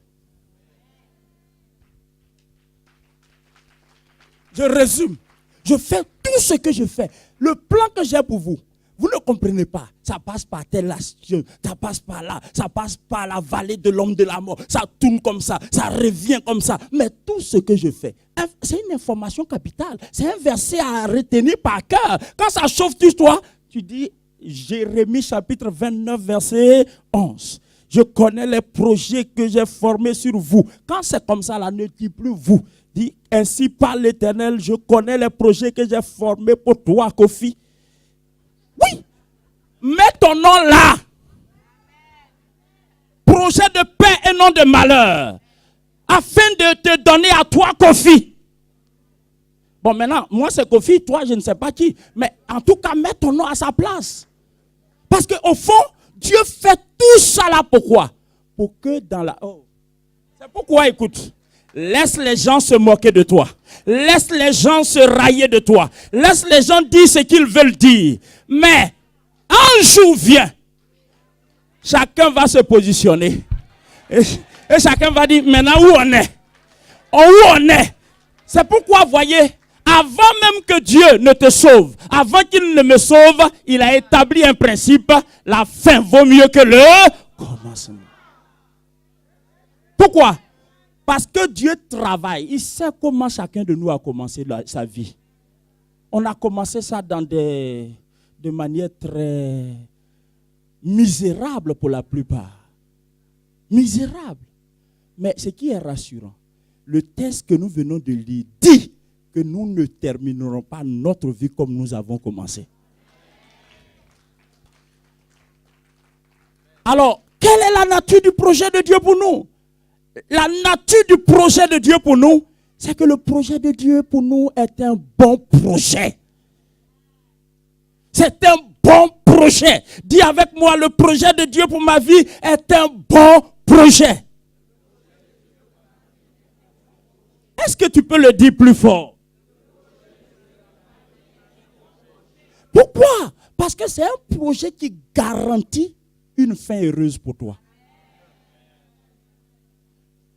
Je résume. Je fais tout ce que je fais. Le plan que j'ai pour vous, vous ne comprenez pas. Ça passe par telle action, ça passe par là, ça passe par la vallée de l'homme de la mort. Ça tourne comme ça revient comme ça. Mais tout ce que je fais, c'est une information capitale. C'est un verset à retenir par cœur. Quand ça chauffe sur toi, tu dis Jérémie chapitre 29, verset 11. Je connais les projets que j'ai formés sur vous. Quand c'est comme ça, là, ne dis plus vous. Dis, ainsi parle l'Éternel, je connais les projets que j'ai formés pour toi, Kofi. Oui, mets ton nom là. Projet de paix et non de malheur. Afin de te donner à toi, Kofi. Bon, maintenant, moi c'est Kofi, toi je ne sais pas qui. Mais en tout cas, mets ton nom à sa place. Parce qu'au fond, Dieu fait tout ça là pourquoi? Pour que dans la... Oh. C'est pourquoi, écoute. Laisse les gens se moquer de toi. Laisse les gens se railler de toi. Laisse les gens dire ce qu'ils veulent dire. Mais un jour vient, chacun va se positionner. Et chacun va dire, maintenant où on est? Où on est? C'est pourquoi, voyez, avant même que Dieu ne te sauve, avant qu'il ne me sauve, il a établi un principe. La fin vaut mieux que le commencement. Pourquoi? Parce que Dieu travaille. Il sait comment chacun de nous a commencé sa vie. On a commencé ça de manière très misérable pour la plupart. Misérable. Mais ce qui est rassurant, le texte que nous venons de lire dit que nous ne terminerons pas notre vie comme nous avons commencé. Alors, quelle est la nature du projet de Dieu pour nous? La nature du projet de Dieu pour nous, c'est que le projet de Dieu pour nous est un bon projet. C'est un bon projet. Dis avec moi, le projet de Dieu pour ma vie est un bon projet. Est-ce que tu peux le dire plus fort? Pourquoi? Parce que c'est un projet qui garantit une fin heureuse pour toi.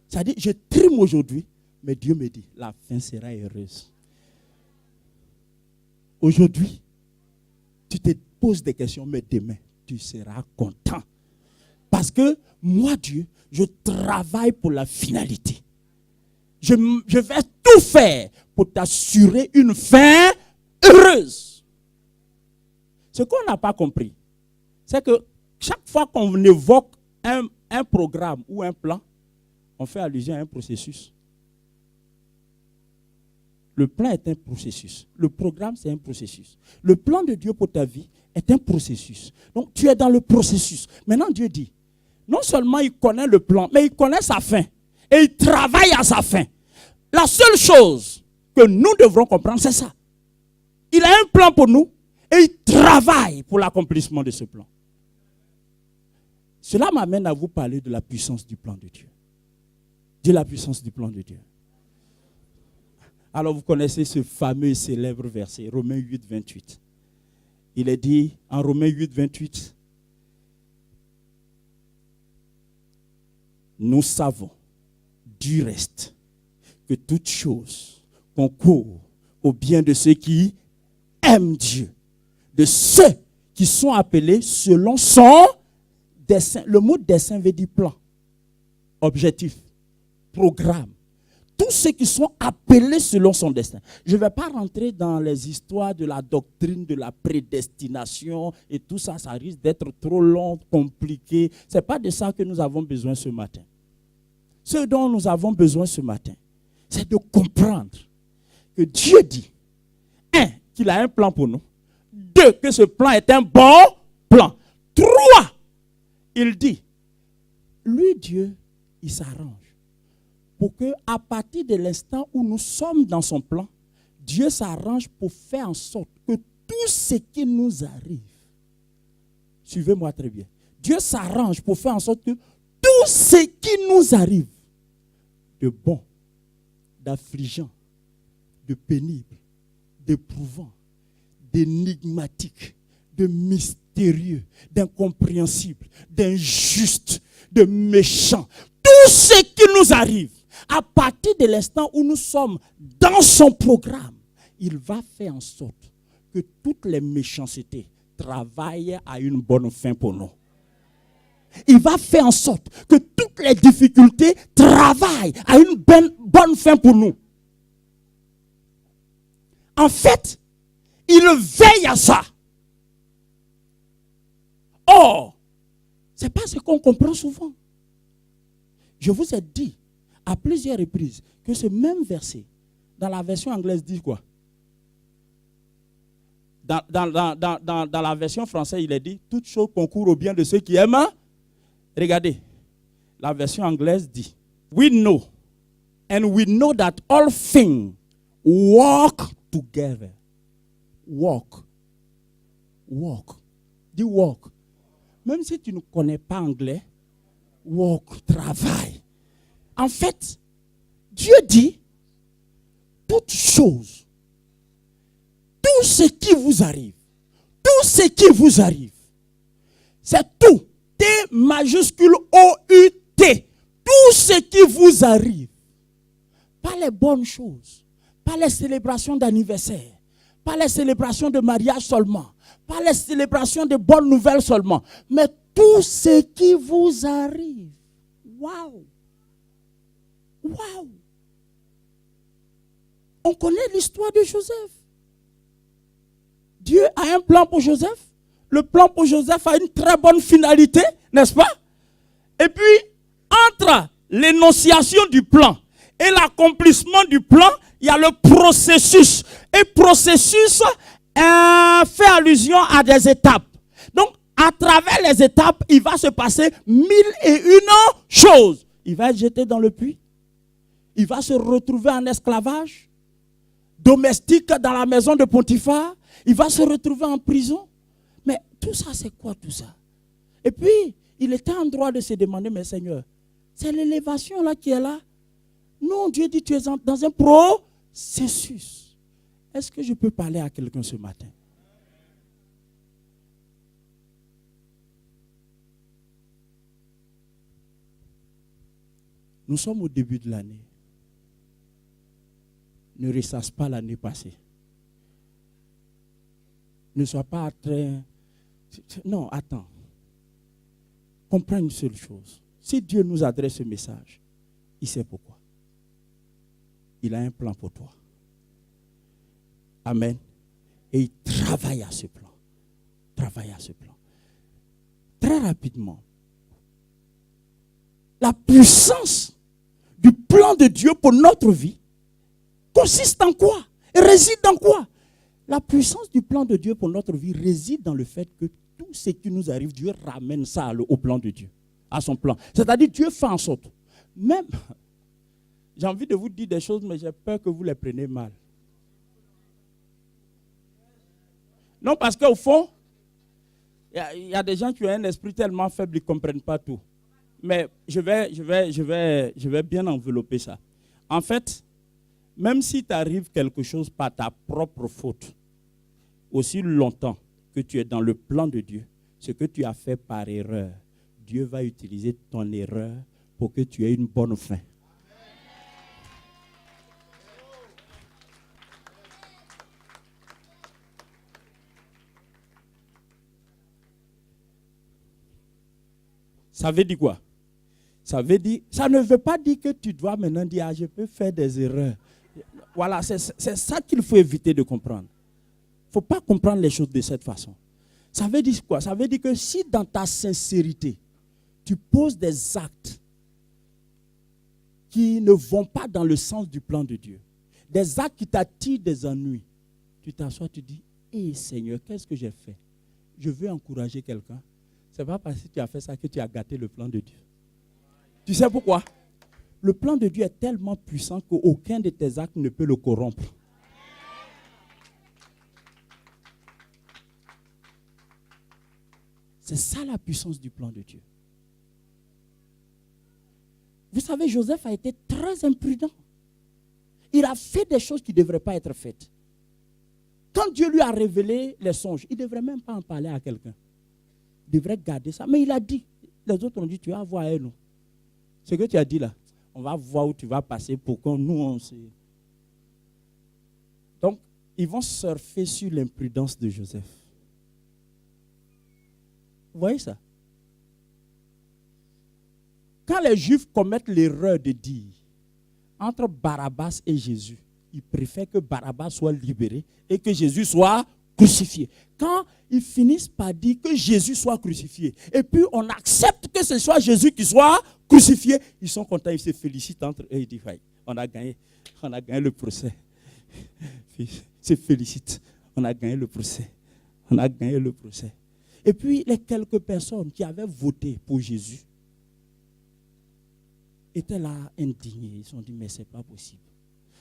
C'est-à-dire, je trime aujourd'hui, mais Dieu me dit, la fin sera heureuse. Aujourd'hui, tu te poses des questions, mais demain, tu seras content. Parce que moi, Dieu, je travaille pour la finalité. Je vais tout faire pour t'assurer une fin heureuse. Ce qu'on n'a pas compris, c'est que chaque fois qu'on évoque un programme ou un plan, on fait allusion à un processus. Le plan est un processus. Le programme, c'est un processus. Le plan de Dieu pour ta vie est un processus. Donc, tu es dans le processus. Maintenant, Dieu dit, non seulement il connaît le plan, mais il connaît sa fin. Et il travaille à sa fin. La seule chose que nous devrons comprendre, c'est ça. Il a un plan pour nous et il travaille pour l'accomplissement de ce plan. Cela m'amène à vous parler de la puissance du plan de Dieu. De la puissance du plan de Dieu. Alors vous connaissez ce fameux et célèbre verset, Romains 8, 28. Il est dit en Romains 8, 28, nous savons du reste que toute chose concourt au bien de ceux qui aiment Dieu, de ceux qui sont appelés selon son dessein. Le mot dessein veut dire plan, objectif, programme. Tous ceux qui sont appelés selon son destin. Je ne vais pas rentrer dans les histoires de la doctrine de la prédestination et tout ça, ça risque d'être trop long, compliqué. Ce n'est pas de ça que nous avons besoin ce matin. Ce dont nous avons besoin ce matin, c'est de comprendre que Dieu dit, un, qu'il a un plan pour nous. Deux, que ce plan est un bon plan. Trois, il dit, lui Dieu, il s'arrange. Pour que, à partir de l'instant où nous sommes dans son plan, Dieu s'arrange pour faire en sorte que tout ce qui nous arrive, suivez-moi très bien, Dieu s'arrange pour faire en sorte que tout ce qui nous arrive, de bon, d'affligeant, de pénible, d'éprouvant, d'énigmatique, de mystérieux, d'incompréhensible, d'injuste, de méchant, tout ce qui nous arrive, à partir de l'instant où nous sommes dans son programme, il va faire en sorte que toutes les méchancetés travaillent à une bonne fin pour nous. Il va faire en sorte que toutes les difficultés travaillent à une bonne fin pour nous. En fait, il veille à ça. Or, ce n'est pas ce qu'on comprend souvent. Je vous ai dit à plusieurs reprises que ce même verset, dans la version anglaise, dit quoi? Dans la version française, il est dit « Toute chose concourt au bien de ceux qui aiment ». Regardez, la version anglaise dit « We know, and we know that all things work together ». Walk. Walk. Dis walk. Même si tu ne connais pas anglais, walk, travail. En fait, Dieu dit, toute chose, tout ce qui vous arrive, c'est tout, T majuscule O-U-T, tout ce qui vous arrive, pas les bonnes choses, pas les célébrations d'anniversaire, pas les célébrations de mariage seulement, pas les célébrations de bonnes nouvelles seulement, mais tout ce qui vous arrive. Waouh! Waouh! On connaît l'histoire de Joseph. Dieu a un plan pour Joseph. Le plan pour Joseph a une très bonne finalité, n'est-ce pas? Et puis, entre l'énonciation du plan et l'accomplissement du plan, il y a le processus. Et processus fait allusion à des étapes. Donc, à travers les étapes, il va se passer 1001 choses. Il va être jeté dans le puits. Il va se retrouver en esclavage domestique dans la maison de Potiphar. Il va se retrouver en prison. Mais tout ça, c'est quoi tout ça? Et puis, il était en droit de se demander, mais Seigneur, c'est l'élévation là qui est là? Non, Dieu dit, tu es dans un processus. Est-ce que je peux parler à quelqu'un ce matin? Nous sommes au début de l'année. Ne ressasse pas l'année passée. Ne sois pas très... Non, attends. Comprends une seule chose. Si Dieu nous adresse ce message, il sait pourquoi. Il a un plan pour toi. Amen. Et il travaille à ce plan. Travaille à ce plan. Très rapidement. La puissance du plan de Dieu pour notre vie consiste en quoi? Et réside dans quoi? La puissance du plan de Dieu pour notre vie réside dans le fait que tout ce qui nous arrive, Dieu ramène ça au plan de Dieu, à son plan. C'est-à-dire Dieu fait en sorte. Même, j'ai envie de vous dire des choses, mais j'ai peur que vous les preniez mal. Non, parce qu'au fond, il y a des gens qui ont un esprit tellement faible, ils ne comprennent pas tout. Mais je vais bien envelopper ça. En fait, même si t'arrive quelque chose par ta propre faute, aussi longtemps que tu es dans le plan de Dieu, ce que tu as fait par erreur, Dieu va utiliser ton erreur pour que tu aies une bonne fin. Ça veut dire quoi? Ça ne veut pas dire que tu dois maintenant dire, je peux faire des erreurs. Voilà, c'est ça qu'il faut éviter de comprendre. Il ne faut pas comprendre les choses de cette façon. Ça veut dire quoi? Ça veut dire que si dans ta sincérité, tu poses des actes qui ne vont pas dans le sens du plan de Dieu, des actes qui t'attirent des ennuis, tu t'assois, tu dis, hé Seigneur, qu'est-ce que j'ai fait? Je veux encourager quelqu'un. Ce n'est pas parce que tu as fait ça que tu as gâté le plan de Dieu. Tu sais pourquoi? Le plan de Dieu est tellement puissant qu'aucun de tes actes ne peut le corrompre. C'est ça la puissance du plan de Dieu. Vous savez, Joseph a été très imprudent. Il a fait des choses qui ne devraient pas être faites. Quand Dieu lui a révélé les songes, il ne devrait même pas en parler à quelqu'un. Il devrait garder ça. Mais il a dit, les autres ont dit, tu vas voir avec nous. Ce que tu as dit là, on va voir où tu vas passer pour que nous, on se... Donc, ils vont surfer sur l'imprudence de Joseph. Vous voyez ça? Quand les Juifs commettent l'erreur de dire, entre Barabbas et Jésus, ils préfèrent que Barabbas soit libéré et que Jésus soit crucifié. Quand ils finissent par dire que Jésus soit crucifié, et puis on accepte que ce soit Jésus qui soit crucifié, ils sont contents, ils se félicitent entre eux, ils disent, on a gagné le procès. Ils se félicitent, on a gagné le procès. On a gagné le procès. Et puis les quelques personnes qui avaient voté pour Jésus étaient là indignés. Ils se sont dit, mais ce n'est pas possible.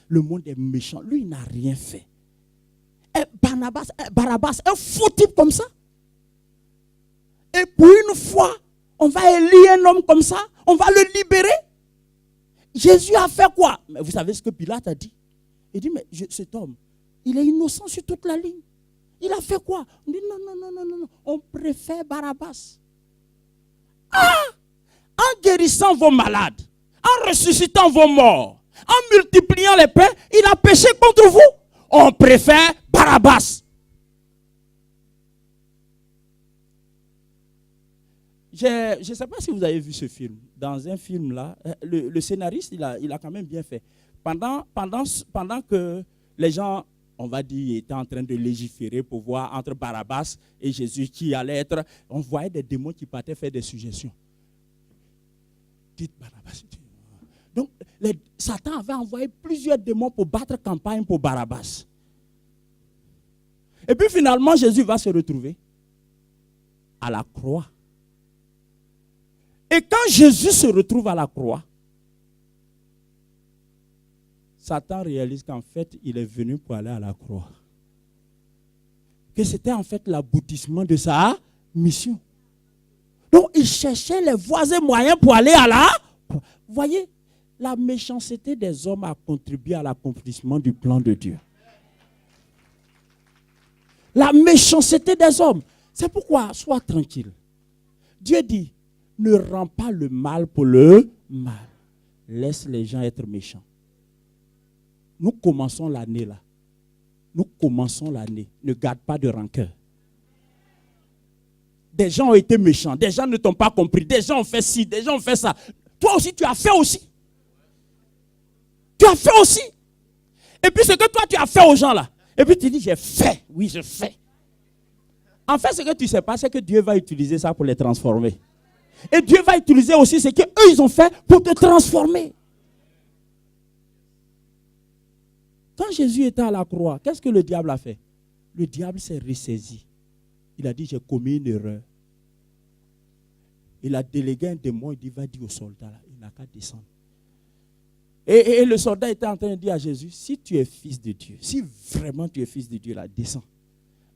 Le monde est méchant. Lui, il n'a rien fait. Et Barabbas, un faux type comme ça. Et pour une fois, on va élire un homme comme ça. On va le libérer. Jésus a fait quoi? Mais vous savez ce que Pilate a dit? Il dit, mais cet homme, il est innocent sur toute la ligne. Il a fait quoi? On dit, non. On préfère Barabbas. En guérissant vos malades, en ressuscitant vos morts, en multipliant les pains, il a péché contre vous. On préfère Barabbas. Je ne sais pas si vous avez vu ce film. Dans un film là, le scénariste, il a quand même bien fait. Pendant que les gens, on va dire, étaient en train de légiférer pour voir entre Barabbas et Jésus qui allait être, on voyait des démons qui partaient faire des suggestions. Dites Barabbas. Donc, Satan avait envoyé plusieurs démons pour battre campagne pour Barabbas. Et puis finalement, Jésus va se retrouver à la croix. Et quand Jésus se retrouve à la croix, Satan réalise qu'en fait, il est venu pour aller à la croix. Que c'était en fait l'aboutissement de sa mission. Donc, il cherchait les voies et moyens pour aller à la croix. Vous voyez, la méchanceté des hommes a contribué à l'accomplissement du plan de Dieu. La méchanceté des hommes. C'est pourquoi, sois tranquille. Dieu dit, ne rends pas le mal pour le mal. Laisse les gens être méchants. Nous commençons l'année là. Nous commençons l'année. Ne garde pas de rancœur. Des gens ont été méchants, des gens ne t'ont pas compris, des gens ont fait ci, des gens ont fait ça. Toi aussi, tu as fait aussi. Tu as fait aussi. Et puis ce que toi, tu as fait aux gens là. Et puis tu dis, j'ai fait. Oui, je fais. En fait, ce que tu ne sais pas, c'est que Dieu va utiliser ça pour les transformer. Et Dieu va utiliser aussi ce qu'eux, ils ont fait pour te transformer. Quand Jésus était à la croix, qu'est-ce que le diable a fait? Le diable s'est ressaisi. Il a dit, j'ai commis une erreur. Il a délégué un démon, il dit, va dire au soldat, là, il n'a qu'à descendre. Et le soldat était en train de dire à Jésus, si tu es fils de Dieu, si vraiment tu es fils de Dieu, là, descends.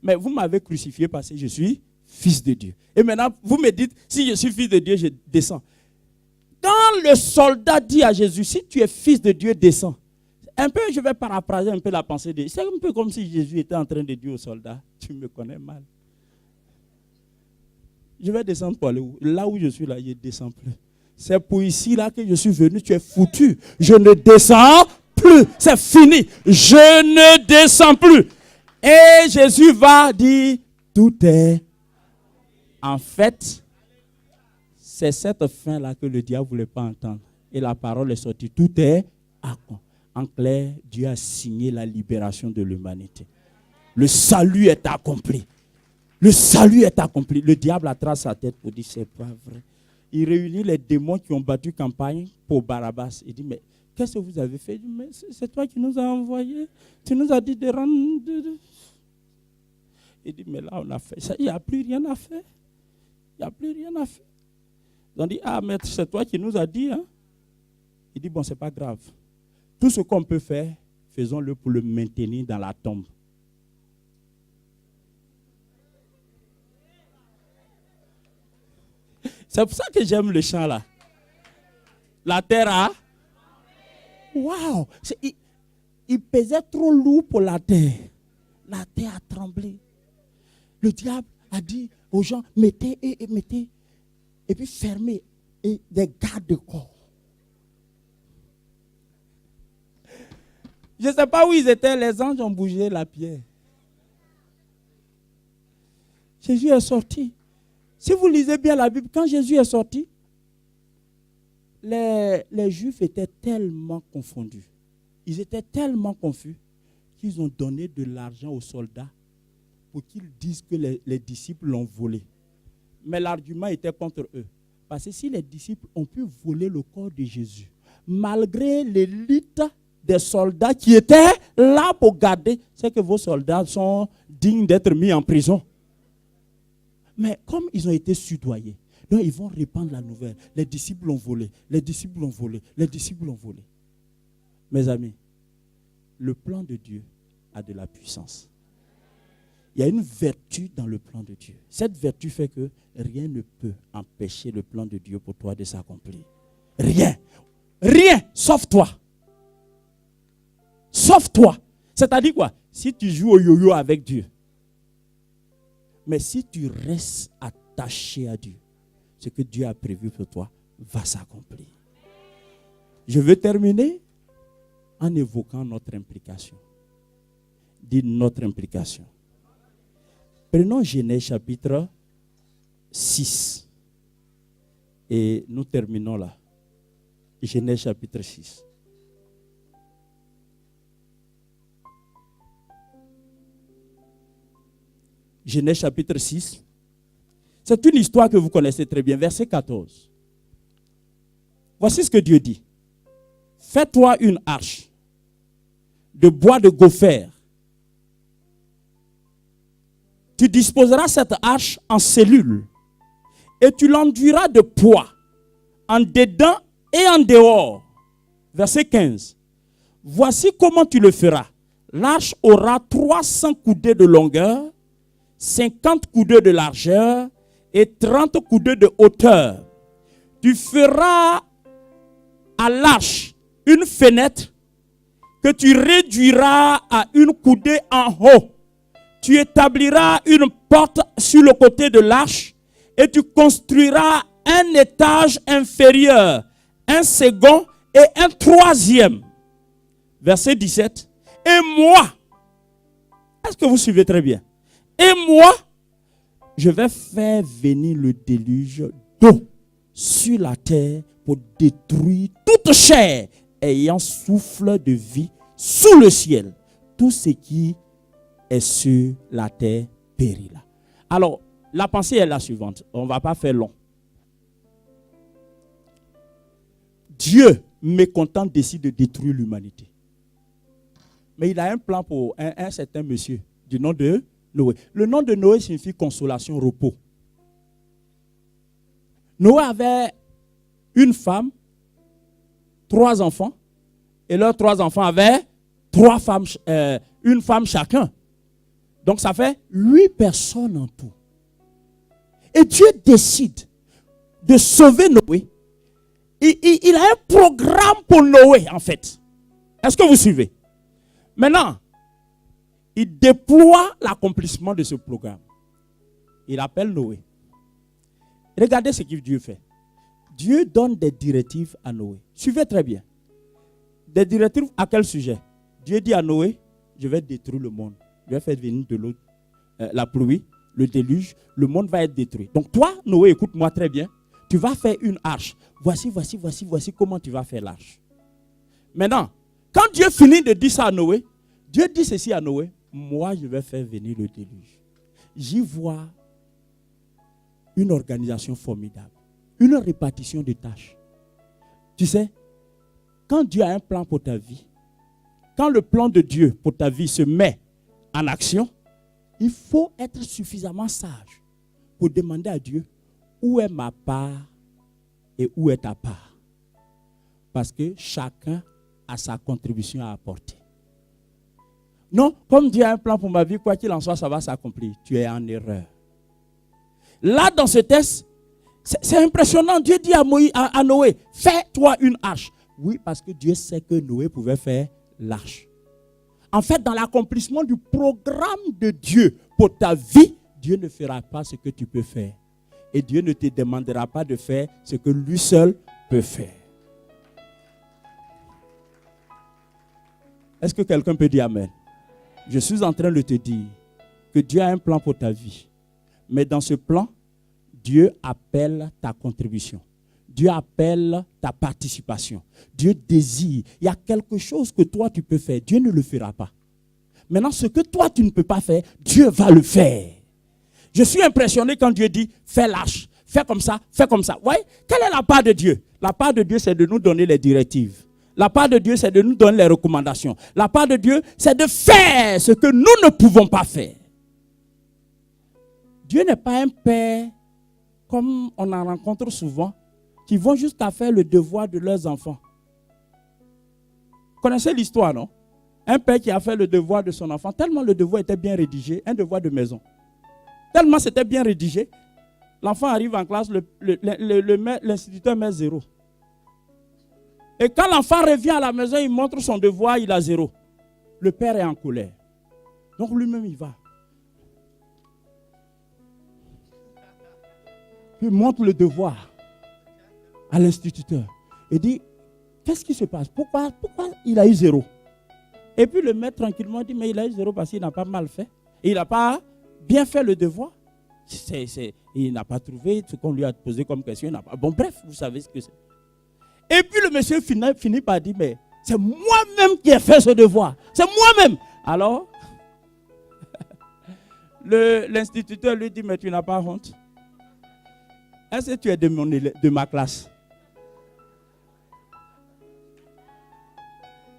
Mais vous m'avez crucifié parce que je suis fils de Dieu. Et maintenant, vous me dites, si je suis fils de Dieu, je descends. Quand le soldat dit à Jésus, si tu es fils de Dieu, descends. Un peu, je vais paraphraser un peu la pensée de... C'est un peu comme si Jésus était en train de dire au soldat, tu me connais mal. Je vais descendre pour aller où? Là où je suis, là, je ne descends plus. C'est pour ici, là, que je suis venu, tu es foutu. Je ne descends plus. C'est fini. Je ne descends plus. Et Jésus va dire, tout est... En fait, c'est cette fin-là que le diable ne voulait pas entendre. Et la parole est sortie. Tout est accompli. En clair, Dieu a signé la libération de l'humanité. Le salut est accompli. Le salut est accompli. Le diable attrape sa tête pour dire, c'est pas vrai. Il réunit les démons qui ont battu campagne pour Barabbas. Il dit, mais qu'est-ce que vous avez fait? Il dit, mais c'est toi qui nous as envoyés. Tu nous as dit de rendre... Il dit, mais là, on a fait ça. Il n'y a plus rien à faire. Il n'y a plus rien à faire. Ils ont dit, ah, maître, c'est toi qui nous as dit. Hein? Il dit, bon, c'est pas grave. Tout ce qu'on peut faire, faisons-le pour le maintenir dans la tombe. C'est pour ça que j'aime le chant là. La terre a... Waouh! Il pesait trop lourd pour la terre. La terre a tremblé. Le diable a dit aux gens, mettez et mettez. Et puis fermez. Et des gardes-corps. Je ne sais pas où ils étaient. Les anges ont bougé la pierre. Jésus est sorti. Si vous lisez bien la Bible, quand Jésus est sorti, les Juifs étaient tellement confondus. Ils étaient tellement confus qu'ils ont donné de l'argent aux soldats pour qu'ils disent que les disciples l'ont volé. Mais l'argument était contre eux. Parce que si les disciples ont pu voler le corps de Jésus, malgré l'élite des soldats qui étaient là pour garder, c'est que vos soldats sont dignes d'être mis en prison. Mais comme ils ont été soudoyés, donc ils vont répandre la nouvelle. Les disciples l'ont volé, les disciples l'ont volé, les disciples l'ont volé. Mes amis, le plan de Dieu a de la puissance. Il y a une vertu dans le plan de Dieu. Cette vertu fait que rien ne peut empêcher le plan de Dieu pour toi de s'accomplir. Rien. Rien, sauf toi. Sauf toi. C'est-à-dire quoi? Si tu joues au yo-yo avec Dieu, mais si tu restes attaché à Dieu, ce que Dieu a prévu pour toi va s'accomplir. Je veux terminer en évoquant notre implication. Dis notre implication. Prenons Genèse chapitre 6. Et nous terminons là. Genèse chapitre 6. Genèse chapitre 6. C'est une histoire que vous connaissez très bien. Verset 14. Voici ce que Dieu dit. Fais-toi une arche de bois de gopher. Tu disposeras cette arche en cellules et tu l'enduiras de poids en dedans et en dehors. Verset 15. Voici comment tu le feras. L'arche aura 300 coudées de longueur, 50 coudées de largeur et 30 coudées de hauteur. Tu feras à l'arche une fenêtre que tu réduiras à une coudée en haut. Tu établiras une porte sur le côté de l'arche et tu construiras un étage inférieur, un second et un troisième. Verset 17. Et moi, est-ce que vous suivez très bien? Et moi, je vais faire venir le déluge d'eau sur la terre pour détruire toute chair ayant souffle de vie sous le ciel. Tout ce qui est sur la terre périra. Alors, la pensée est la suivante. On ne va pas faire long. Dieu, mécontent, décide de détruire l'humanité. Mais il a un plan pour un certain monsieur du nom de Noé. Le nom de Noé signifie consolation, repos. Noé avait une femme, 3 enfants, et leurs 3 enfants avaient 3 femmes, une femme chacun. Donc ça fait 8 personnes en tout. Et Dieu décide de sauver Noé. Il a un programme pour Noé, en fait. Est-ce que vous suivez? Maintenant, il déploie l'accomplissement de ce programme. Il appelle Noé. Regardez ce que Dieu fait. Dieu donne des directives à Noé. Suivez très bien. Des directives à quel sujet? Dieu dit à Noé, je vais détruire le monde. Je vais faire venir de l'eau, la pluie, le déluge. Le monde va être détruit. Donc toi, Noé, écoute-moi très bien. Tu vas faire une arche. Voici comment tu vas faire l'arche. Maintenant, quand Dieu finit de dire ça à Noé, Dieu dit ceci à Noé, moi je vais faire venir le déluge. J'y vois une organisation formidable, une répartition de tâches. Tu sais, quand Dieu a un plan pour ta vie, quand le plan de Dieu pour ta vie se met en action, il faut être suffisamment sage pour demander à Dieu, où est ma part et où est ta part? Parce que chacun a sa contribution à apporter. Non, comme Dieu a un plan pour ma vie, quoi qu'il en soit, ça va s'accomplir. Tu es en erreur. Là, dans ce texte, c'est impressionnant. Dieu dit à Noé, fais-toi une arche. Oui, parce que Dieu sait que Noé pouvait faire l'arche. En fait, dans l'accomplissement du programme de Dieu pour ta vie, Dieu ne fera pas ce que tu peux faire. Et Dieu ne te demandera pas de faire ce que lui seul peut faire. Est-ce que quelqu'un peut dire Amen? Je suis en train de te dire que Dieu a un plan pour ta vie. Mais dans ce plan, Dieu appelle ta contribution. Dieu appelle ta participation. Dieu désire. Il y a quelque chose que toi tu peux faire. Dieu ne le fera pas. Maintenant, ce que toi tu ne peux pas faire, Dieu va le faire. Je suis impressionné quand Dieu dit, fais l'arche, fais comme ça, fais comme ça. Ouais? Quelle est la part de Dieu? La part de Dieu, c'est de nous donner les directives. La part de Dieu, c'est de nous donner les recommandations. La part de Dieu, c'est de faire ce que nous ne pouvons pas faire. Dieu n'est pas un père, comme on en rencontre souvent, qui vont jusqu'à faire le devoir de leurs enfants. Vous connaissez l'histoire, non? Un père qui a fait le devoir de son enfant, tellement le devoir était bien rédigé, un devoir de maison. Tellement c'était bien rédigé, l'enfant arrive en classe, l'instituteur met 0. Et quand l'enfant revient à la maison, il montre son devoir, il a 0. Le père est en colère. Donc lui-même, il va. Il montre le devoir à l'instituteur. Il dit, qu'est-ce qui se passe? Pourquoi il a eu 0? Et puis le maître tranquillement dit, mais il a eu 0 parce qu'il n'a pas mal fait. Et il n'a pas bien fait le devoir. Il n'a pas trouvé ce qu'on lui a posé comme question. Bon, bref, vous savez ce que c'est. Et puis le monsieur finit par dire, mais c'est moi-même qui ai fait ce devoir. C'est moi-même. Alors, l'instituteur lui dit, mais tu n'as pas honte? Est-ce que tu es de ma classe?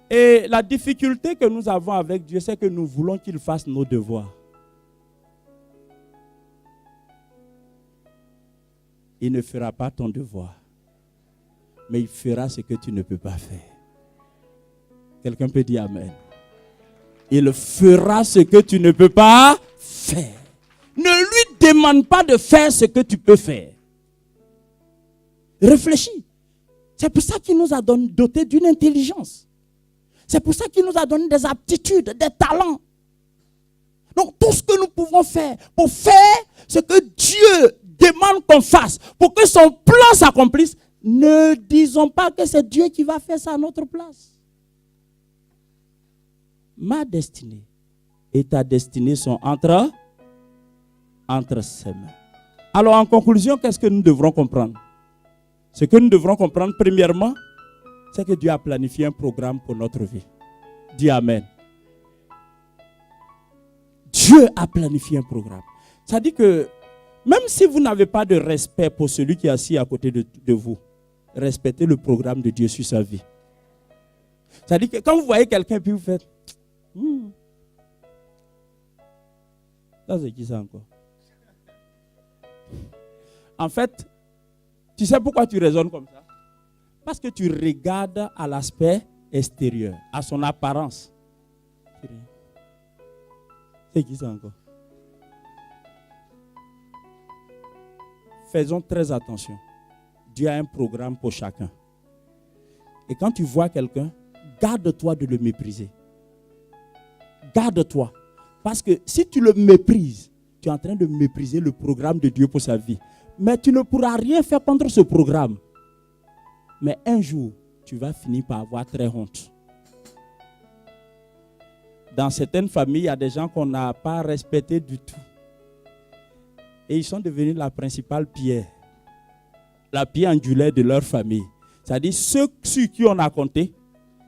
Et la difficulté que nous avons avec Dieu, c'est que nous voulons qu'il fasse nos devoirs. Il ne fera pas ton devoir, mais il fera ce que tu ne peux pas faire. Quelqu'un peut dire Amen. Il fera ce que tu ne peux pas faire. Ne lui demande pas de faire ce que tu peux faire. Réfléchis. C'est pour ça qu'il nous a doté d'une intelligence. C'est pour ça qu'il nous a donné des aptitudes, des talents. Donc tout ce que nous pouvons faire pour faire ce que Dieu demande qu'on fasse, pour que son plan s'accomplisse, ne disons pas que c'est Dieu qui va faire ça à notre place. Ma destinée et ta destinée sont entre entre ses mains. Alors en conclusion, qu'est-ce que nous devrons comprendre? Ce que nous devrons comprendre premièrement, c'est que Dieu a planifié un programme pour notre vie. Dis Amen. Dieu a planifié un programme. Ça dit que même si vous n'avez pas de respect pour celui qui est assis à côté de vous, respectez le programme de Dieu sur sa vie. Ça dit que quand vous voyez quelqu'un puis vous faites ça c'est qui ça encore? En fait, tu sais pourquoi tu raisonnes comme ça? Parce que tu regardes à l'aspect extérieur, à son apparence. C'est qui ça encore? Faisons très attention. Dieu a un programme pour chacun. Et quand tu vois quelqu'un, garde-toi de le mépriser. Garde-toi. Parce que si tu le méprises, tu es en train de mépriser le programme de Dieu pour sa vie. Mais tu ne pourras rien faire contre ce programme. Mais un jour, tu vas finir par avoir très honte. Dans certaines familles, il y a des gens qu'on n'a pas respectés du tout. Et ils sont devenus la principale pierre. La pierre angulaire de leur famille. C'est-à-dire ceux sur qui on a compté,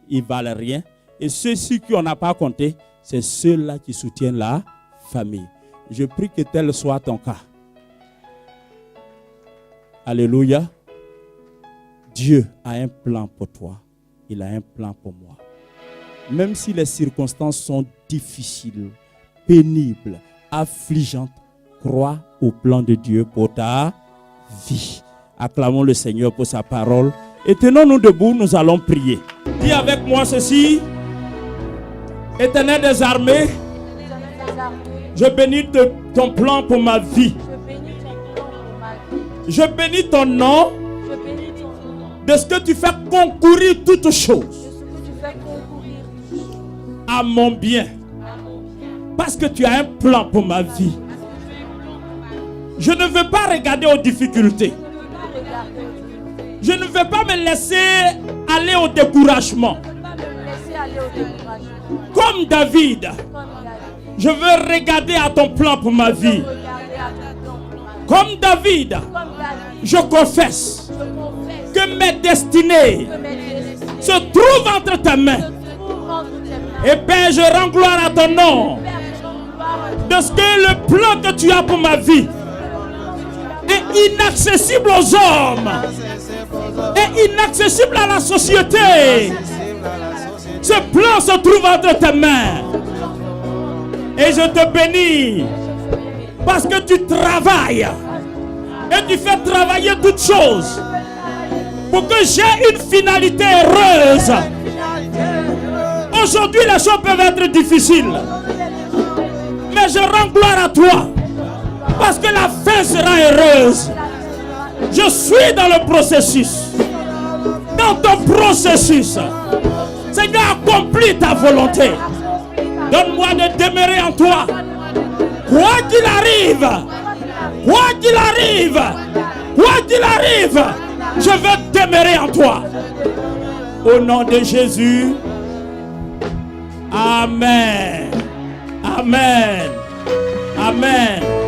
ils ne valent rien. Et ceux sur qui on n'a pas compté, c'est ceux-là qui soutiennent la famille. Je prie que tel soit ton cas. Alléluia. Dieu a un plan pour toi. Il a un plan pour moi. Même si les circonstances sont difficiles, pénibles, affligeantes, crois au plan de Dieu pour ta vie. Acclamons le Seigneur pour sa parole. Et tenons-nous debout, nous allons prier. Dis avec moi ceci. Éternel des armées, je bénis ton plan pour ma vie. Je bénis ton nom de ce que tu fais concourir toutes choses à mon bien. Parce que tu as un plan pour ma vie. Je ne veux pas regarder aux difficultés. Je ne veux pas me laisser aller au découragement. Comme David, je veux regarder à ton plan pour ma vie. Comme David, je confesse que mes destinées se trouvent entre tes mains. Et Père, je rends gloire à ton nom de ce que le plan que tu as pour ma vie est inaccessible aux hommes, est inaccessible à la société. Ce plan se trouve entre tes mains. Et je te bénis parce que tu travailles et tu fais travailler toutes choses pour que j'ai une finalité heureuse. Aujourd'hui, les choses peuvent être difficiles, mais je rends gloire à toi parce que la fin sera heureuse. Je suis dans le processus. Dans ton processus, Seigneur, accomplis ta volonté. Donne-moi de demeurer en toi. Quoi qu'il arrive, quoi qu'il arrive, quoi qu'il arrive, je veux demeurer en toi. Au nom de Jésus. Amen. Amen. Amen.